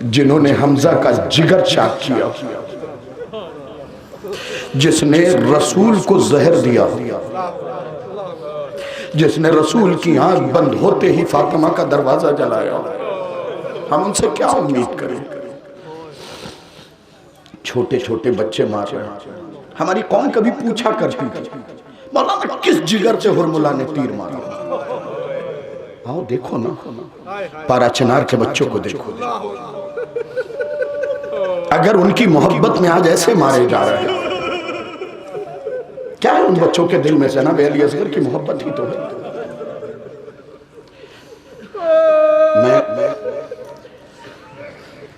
जिन्होंने हमजा का जिगर चाक किया, जिसने रसूल को जहर दिया, जिसने रसूल की आंख बंद होते ही फातिमा का दरवाजा जलाया, हम उनसे क्या उम्मीद करें? छोटे छोटे बच्चे मार रहे हैं। हमारी कौम कभी पूछा करती थी, मौलाना किस जिगर से हुरमुला ने तीर मारा? आओ देखो ना, पारा चिनार के बच्चों को देखो। अगर उनकी मोहब्बत में आज ऐसे मारे जा रहे हैं, क्या है उन बच्चों के दिल में? जनाब अली असगर की मोहब्बत ही तो है। मैं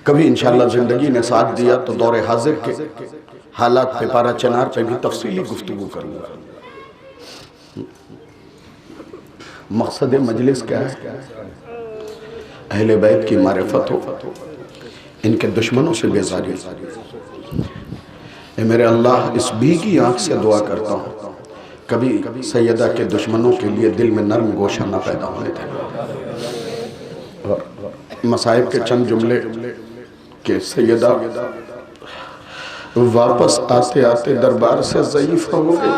कभी इंशाअल्लाह जिंदगी ने साथ दिया तो दौरे हाजिर के हालात पे, पारा चिनार पे भी तफसीली गुफ्तगू करूंगा। मकसद मजलिस क्या है? अहले बैत की मारिफत हो, इनके दुश्मनों से बेजारी। मेरे अल्लाह, इस भीगी आंख से दुआ करता हूँ, कभी सैयदा के दुश्मनों के लिए दिल में नर्म गोशा ना पैदा होने देना। मसाइब के चंद जुमले के सैयदा वापस आते आते दरबार से ज़ईफ हो गई।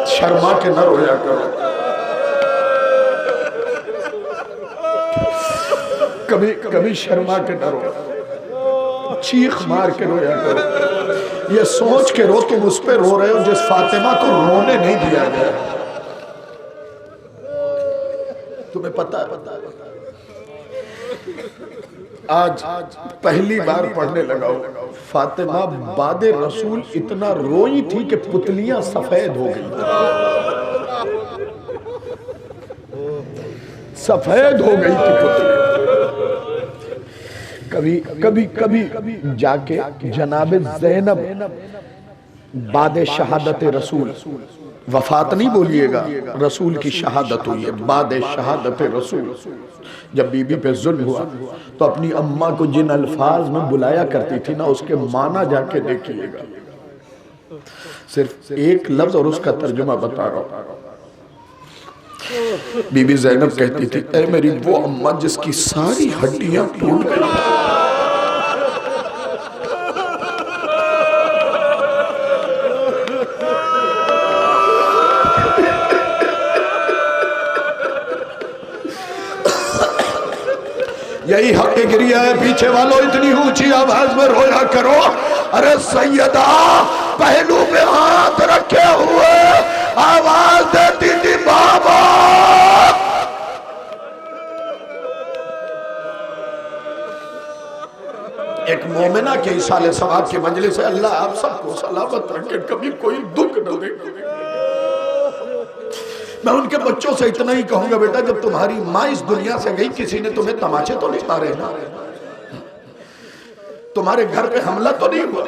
शर्मा के न रोया करो, कभी शर्मा के न रो, चीख मार के रोया करो। ये सोच के रो तुम उस पे रो रहे हो जिस फातिमा को रोने नहीं दिया गया। तुम्हें पता है, आज पहली बार पढ़ने लगा हूं, फातिमा बादे रसूल इतना रोई थी कि पुतलियां सफेद हो गई, सफेद हो गई थी पुतलियां। कभी जाके जनाब ज़ैनब बादे शहादत रसूल, वफात नहीं बोलिएगा, रसूल की शहादत हुई है, बादे शहादत रसूल। जब बीबी पे जुल्म हुआ तो अपनी अम्मा को जिन अल्फाज में बुलाया करती थी ना, उसके माना जाके देखिएगा। सिर्फ एक लफ्ज और उसका तर्जुमा बता रहा हूं। बीबी ज़ैनब कहती थी, ऐ मेरी वो अम्मा जिसकी सारी हड्डियां टूट गई, यही हक गिरिया है। पीछे वालों इतनी ऊंची आवाज में रोया करो। अरे सैयदा पहलू पे हाथ रखे हुए आवाज देती थी, बाबा। एक मोमिना के इसाले सवाब की मजलिस से अल्लाह आप सबको सलामत रखे, कभी कोई दुख न दे। मैं उनके बच्चों से इतना ही कहूंगा, बेटा जब तुम्हारी माँ इस दुनिया से गई, किसी ने तुम्हें तमाचे तो नहीं मारे ना, तुम्हारे घर पे हमला तो नहीं हुआ।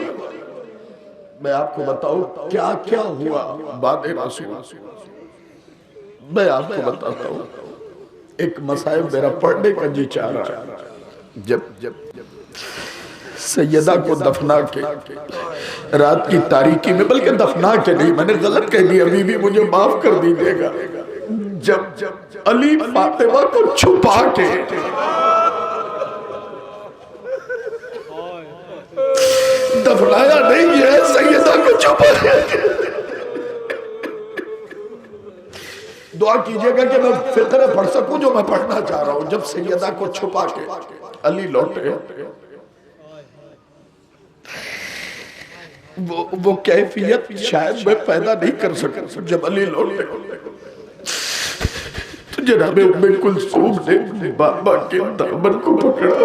मैं आपको बताऊं क्या क्या हुआ बादे रसूल, मैं आपको बताता हूं। एक मसाइब मेरा पढ़ने का जी चाह रहा है। जब सैयदा को दफना के रात की तारीकी में, बल्कि दफना के नहीं, मैंने गलत कह दिया, अभी भी मुझे माफ कर दीजिएगा। जब अली फातिमा को छुपा के दफनाया नहीं है, सैयदा को छुपा के दुआ कीजिएगा कि मैं फिक्र पढ़ सकूं जो मैं पढ़ना चाह रहा हूं। जब सैयदा को छुपा के अली लौटे, वो कैफियत शायद मैं पैदा नहीं कर सका। जब अली लौटे तो जनाब उम्मे कुलसूम ने बाबा के दामन को पकड़ा।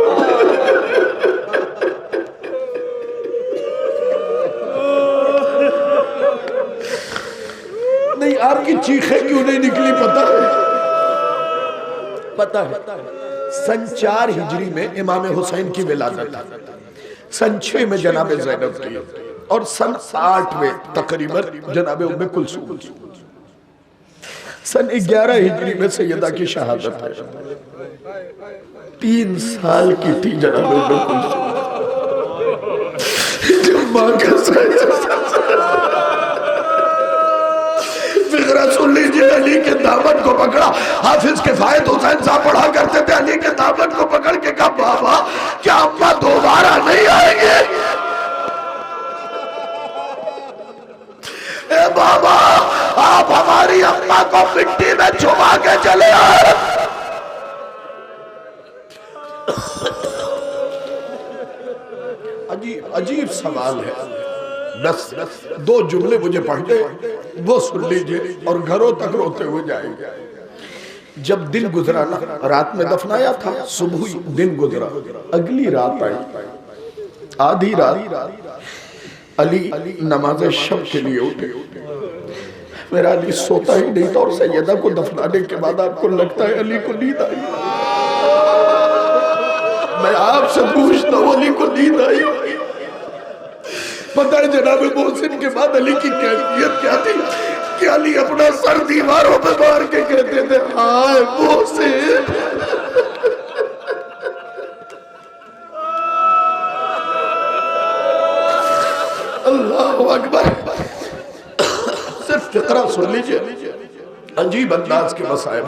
नहीं, आपकी चीखें क्यों नहीं निकली पता है? पता है, सन 4 हिजरी में इमाम हुसैन की विलादत, सन 6 में जनाब ज़ैनब की, और सन 8 में तकरीबन जनाब उम्मे कुलसूम, सन 11 हिजरी में सैयदा की शहादत है। 3 साल की थी जनाब उम्मे कुलसूम जब मां का फिक्रा सुन लीजिए। अली के दामन को पकड़ा। हाफिज किफायत हुसैन साहब पढ़ा करते थे, अली के दामन को पकड़ के कहा, बाबा क्या अम्मा दोबारा नहीं आएंगे? ए बाबा, आप हमारी अम्मा को मिट्टी में छुपा के चले आए। अजीब अजीब सवाल है। बस 2 जुमले मुझे पढ़ते, वो सुन लीजिए और घरों तक रोते हुए जाएंगे। जब दिन गुजरा ना, रात में दफनाया था, सुबह दिन गुजरा, अगली रात आई, आधी रात अली नमाज शब के लिए उठे। मेरा अली सोता ही नहीं था, और सैयदा को दफनाने के बाद आपको लगता है अली को नींद आई? मैं आपसे पूछता हूं, अली को नींद आई? पता है जनाब मोहसिन के बाद अली की कैफियत क्या थी कि अली अपना सर दीवारों पे मार के कहते थे, हाय मोहसिन। अल्लाहु अकबर। सिर्फ फिक्रा सुन लीजिए, अजीब अंदाज के मसाइब।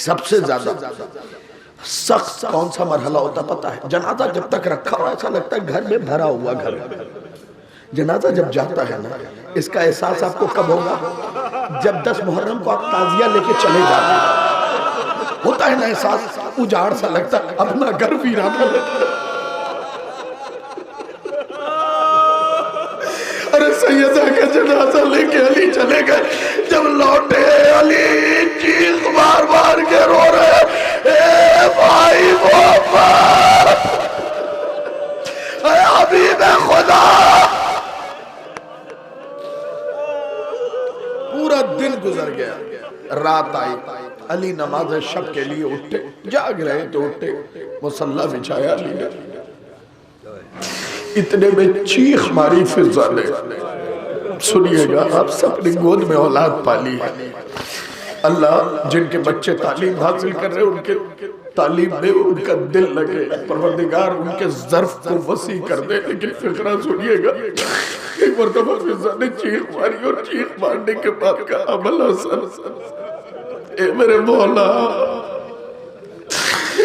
सबसे ज्यादा सख्त कौन सा मरहला होता पता है? जनाजा जब तक रखा हुआ ऐसा लगता है घर में भरा हुआ घर। जनाजा जब जाता है ना, इसका एहसास आपको कब होगा? जब 10 मुहर्रम को आप ताजिया लेके चले जाते हैं, होता है ना एहसास, उजाड़ सा लगता है, अपना घर वीराना लगता है। अरे सैयदा का जनाजा लेके अली चले गए। जब लौटे अली चीख मार मार के रो रहे, ए भाई मोहम्मद, ए हबीब खुदा। पूरा दिन गुजर गया, रात आई, अली नमाज शब के लिए उठे, जाग रहे तो उठे, मुसल्ला बिछाया अली ने। इतने में चीख मारी फिजा ने। सुनिएगा, आप सबने गोद में औलाद पाली है। अल्लाह जिनके बच्चे तालीम हासिल कर रहे हैं, उनके तालीम में उनका दिल लगे, परवरदिगार उनके ज़र्फ को वसी कर दे। लेकिन फिक्रा सुनिएगा, एक मरतबा फिजा ने चीख मारी, और चीख मारने के बाद कहा, अमल हसन, ए मेरे मौला,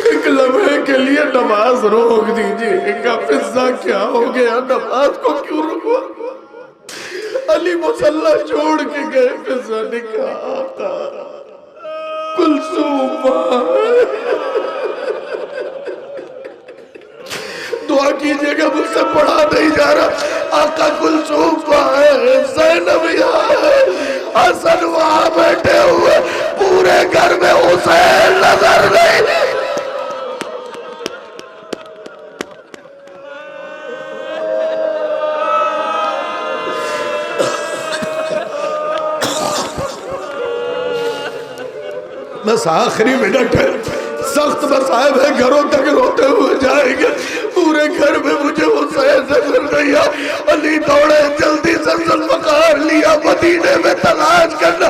एक लम्हे के लिए नमाज रोक दीजिएगा। फिजा क्या हो गया, नमाज को क्यों रोको? अली मुसल्ला छोड़ के गए। फिजा ने कहा था, कुलसूम दुआ कीजिएगा, मुझसे पढ़ा नहीं जा रहा। आका कुलसूम है, ज़ैनब है, हसन वहां बैठे हुए, पूरे घर में हुसैन नजर नहीं। बस आखिरी मिनट है, सख्त मसाइब है, घरों तक रोते हुए जाएंगे। पूरे घर में मुझे हुसैन से मिल गई। अली दौड़े, जल्दी से जुल्फ़कार लिया, मदीने में तलाश करना,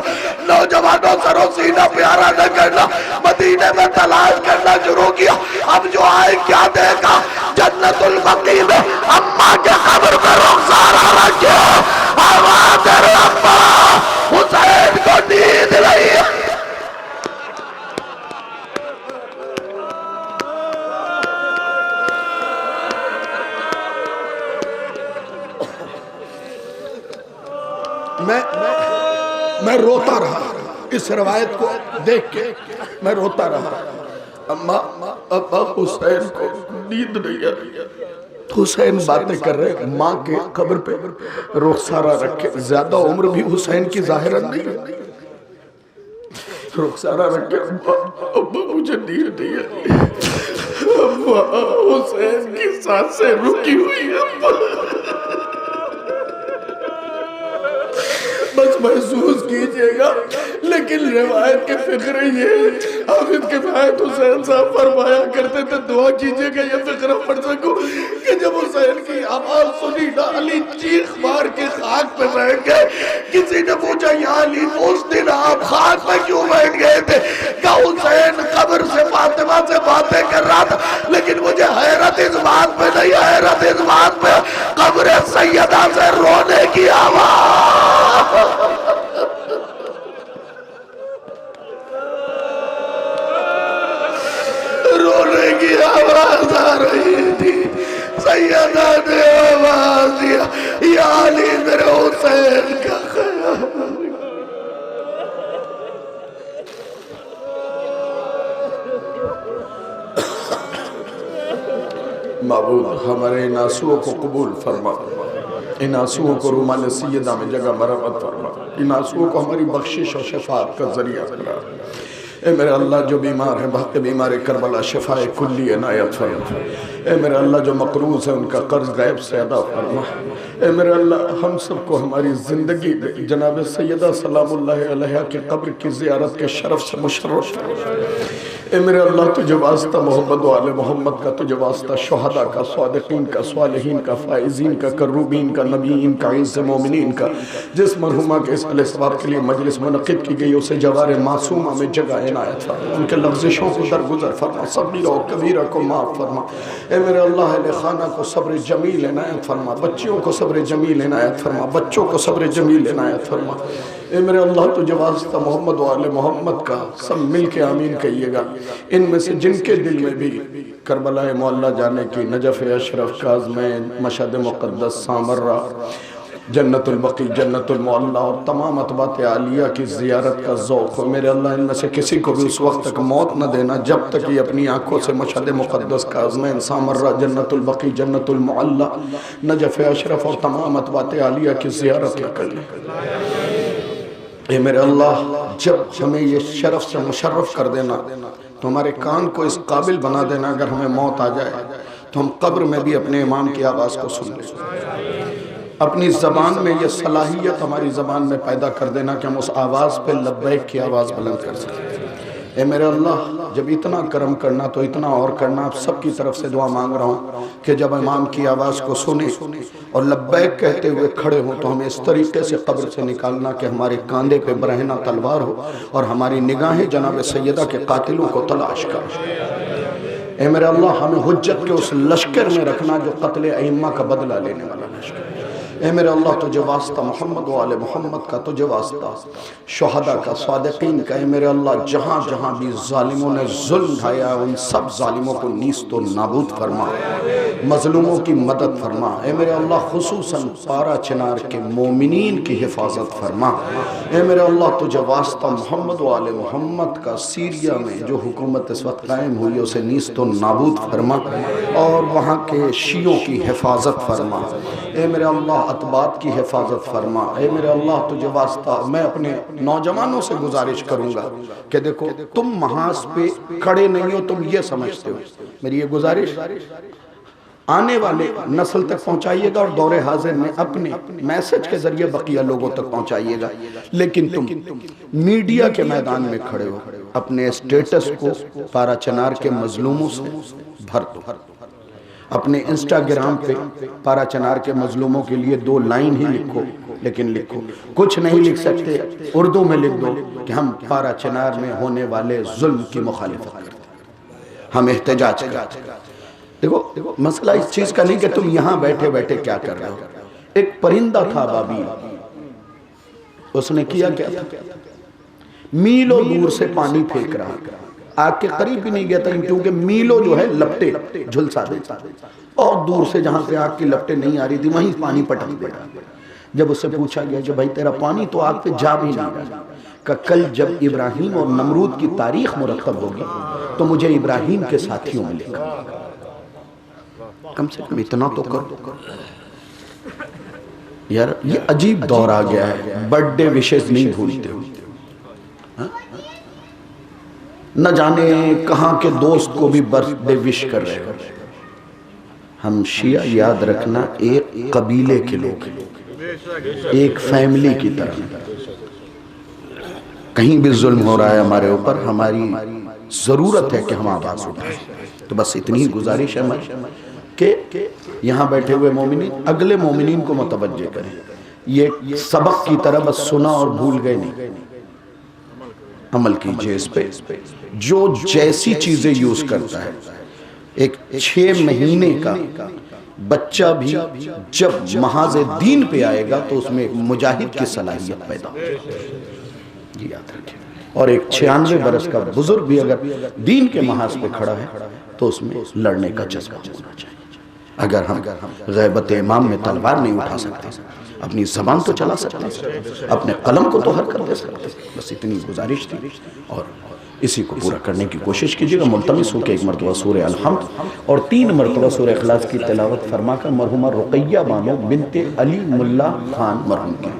नौजवानों सरों सीना प्यारा न करना, मदीने में तलाश करना शुरू किया। अब जो आए क्या देखा, जन्नतुल बकी में अम्मा के कब्र में रुखसार रखे, तेरे अम्मा हुसैन को नींद रही है। मैं रोता रहा। इस रवायत को देख के मैं रोता रहा। अम्मा अब्बा हुसैन को नींद नहीं आ रही। हुसैन बातें कर रहे, माँ के कब्र पे रुखसारा रखे, ज्यादा उम्र भी हुसैन की जाहिरन नहीं है, रुखसारा रखे, अब्बा मुझे नींद नहीं आ रही, अब्बा हुसैन की सांसें रुकी हुई है, बस महसूस कीजिएगा। लेकिन रिवायत के फिक्र ये हाफिज किफायत हुसैन साहब फरमाया करते थे, दुआ कीजिएगा ये फिक्र पड़ सकूं कि जब हुसैन की आवाज सुनी ना, अली चीख मार के खाक पे बैठ गए। किसी ने पूछा या अली उस दिन आप खाक पे क्यों बैठ गए थे? क्या हुसैन कब्र से फातिमा से बातें कर रहा था? लेकिन मुझे हैरत इस बात पे नहीं, हैरत इस बात पे कब्र सैयदा से रोने की आवाज, रोने की आवाज आ रही थी। सैयदा ने आवाज दिया, या अली मेरे हुसैन का ख्याल। माबूद हमारे इन आंसुओं को कबूल फरमा, इन आंसुओं को रुमाल सैयदा में जगह मरहमत फरमा, इन आंसुओं को हमारी बख्शिश और शफाअत का जरिया बना। ए मेरे अल्लाह जो बीमार है बहक बीमार करबला शफाए कुल्ली इनायत फरमा। ए मेरे अल्लाह जो मकरूज है उनका कर्ज गैब से अदा फरमा। ए मेरे अल्लाह हम सबको हमारी ज़िंदगी में जनाब सैयदा सलामुल्लाह अलैहा की कब्र की ज़ियारत के शरफ से मुशर्रफ फरमा। ए मेरे अल्लाह तुझे वास्ता मोहम्मद वाले मोहम्मद का, तुझे वास्ता शहदा का, स्वादिकीन का, स्वालिहीन का, फाइजीन का, करूबीन का, नबीन का, इज़्ज़ मोमिनीन का, जिस मरहुमा के इस सवाब के लिए मजलिस मुनक़िद की गई उसे जवार मासूमा में जगह इनायत फरमा, उनके लफ्ज़िशों को दरगुजर फरमा, सगीरा और कबीरा को माफ़ फरमा। ए मेरे अल्लाह अहले खाना को सब्र जमील इनायत फरमा, बच्चियों को सब्र जमील इनायत फरमा, बच्चों को सब्र जमील इनायत फरमा। ए मेरे अल्लाह तुझे वास्ता मोहम्मद वाले मोहम्मद का, सब मिल के आमीन कहिएगा। इनमें से जिनके दिल में भी करबला मौला जाने की, Najaf Ashraf, Kazmain, Mashhad मुक़द्दस, Samarra, जन्नतुल बकी, जन्नतुल मौला और तमाम अतबात आलिया की ज़ियारत का ज़ौक़ हो, मेरे अल्लाह इनमें से किसी को भी उस वक्त तक मौत न देना जब तक ये अपनी आँखों से मशहद मुक़द्दस, काज़मैन, सामर्रा, जन्नतुल बकी, जन्नतुल मौला, नजफ़ अशरफ और तमाम अतबात आलिया की ज़ियारत न करें। ए मेरे अल्लाह जब हमें ये शरफ से मुशर्रफ कर देना तो हमारे कान को इस काबिल बना देना, अगर हमें मौत आ जाए तो हम कब्र में भी अपने इमाम की आवाज़ को सुन लें। अपनी ज़बान में ये सलाहियत हमारी ज़बान में पैदा कर देना कि हम उस आवाज़ पे लब्बैक की आवाज़ बुलंद कर सकें। ए मेरे अल्लाह जब इतना करम करना तो इतना और करना। आप सबकी तरफ से दुआ मांग रहा हूँ कि जब इमाम की आवाज़ को सुने और लब्बैक कहते हुए खड़े हों तो हमें इस तरीके से कब्र से निकालना कि हमारे कांधे पे बरहना तलवार हो और हमारी निगाहें जनाब सैयदा के कातिलों को तलाश कर। ए मेरे अल्लाह हमें हुज्जत के उस लश्कर में रखना जो कत्ल अइम्मा का बदला लेने वाला लश्कर। ए मेरे अल्लाह तुझे वास्ता मोहम्मद वाले मोहम्मद का, तुझे वास्ता शहदा का, स्वादिकीन का। ए मेरे अल्लाह जहाँ जहाँ भी जालिमों ने जुल्म ढाया उन सब जालिमों को नीस्त और नाबूद फरमा, मजलूमों की मदद फरमा। ए मेरे अल्लाह खुसूसन पारा चिनार के मोमिनीन की हिफाजत फरमा। ए मेरे अल्लाह तुझे वास्ता मोहम्मद वाले मोहम्मद का सीरिया में जो हुकूमत इस वक्त कायम हुई उसे नीस्त और नाबूद फरमा और वहाँ के शियों की हिफाजत फरमा। ए मेरे अल्लाह अतबात की हिफाजत फरमा। ए मेरे अल्लाह तुझे वास्ता मैं अपने नौजवानों से गुजारिश करूंगा कि देखो तुम महाज पे खड़े नहीं हो, तुम ये समझते हो, मेरी ये गुजारिश आने वाले नस्ल तक पहुंचाइएगा और दौरे हाजिर में अपने मैसेज के जरिए बकिया लोगों तक पहुंचाइएगा। लेकिन तुम मीडिया के मैदान में खड़े हो, अपने स्टेटस को पारा चिनार के मजलूमों से भर दो। अपने इंस्टाग्राम पे पारा चिनार के मजलूमों के लिए 2 लाइन ही लिखो, लेकिन लिखो, कुछ नहीं लिख सकते उर्दू में लिख दो कि हम पारा चिनार में होने वाले जुल्म की मुखालिफत करते हैं, हम एहतजाज करते हैं। देखो मसला इस चीज का नहीं कि तुम यहां बैठे बैठे क्या कर रहे हो। एक परिंदा था बाबील, उसने किया क्या था, मीलों दूर से पानी फेंक रहा, आग के करीब भी नहीं गया था क्योंकि मीलों जो है लपटे झुलसा देता, और दूर से जहां पे आग की लपटे नहीं आ रही थी वहीं पानी पटक देता। जब उससे पूछा गया कि भाई तेरा पानी तो आग पे जा भी नहीं रहा, कि कल जब इब्राहिम और नमरूद की तारीख मुरतब होगी तो मुझे इब्राहिम के साथियों में लिखा, कम से कम इतना तो करो यार। ये अजीब दौर आ गया है, बर्थडे विशेष नहीं भूलते हो, न जाने कहां के दोस्त को भी बर्थडे विश कर रहे हो। हम शिया याद रखना एक कबीले के लोग हैं, एक फैमिली की तरह। कहीं भी जुल्म हो रहा है हमारे ऊपर, हमारी जरूरत है कि हम आवाज उठाएं। तो बस इतनी ही गुजारिश है कि यहाँ बैठे हुए मोमिनीन अगले मोमिनीन को मुतवज्जे करें। ये सबक की तरह बस सुना और भूल गए नहीं, अमल कीजिए इस पे। जो जैसी चीजें यूज करता है, एक 6 महीने का बच्चा भी जब महाज दीन पे आएगा तो उसमें एक मुजाहिद की सलाहियत पैदा होगी, याद रखें। और एक 96 बरस का बुजुर्ग भी अगर दीन के महाज पे खड़ा है तो उसमें लड़ने का जज्बा होना चाहिए। अगर हम गैबत इमाम में तलवार नहीं उठा सकते, अपनी जबान तो चला सकते, अपने कलम को तो हरकत दे सकते। बस इतनी गुजारिश थी और इसी को पूरा करने की कोशिश कीजिएगा। मुल्तमिस हो के 1 मरतबा सूरह अल-हम्द और 3 मरतबा सूरह इखलास की तिलावत फरमाकर मरहुमा रुकैया बानो बिनते अली मुल्ला खान मरहूम की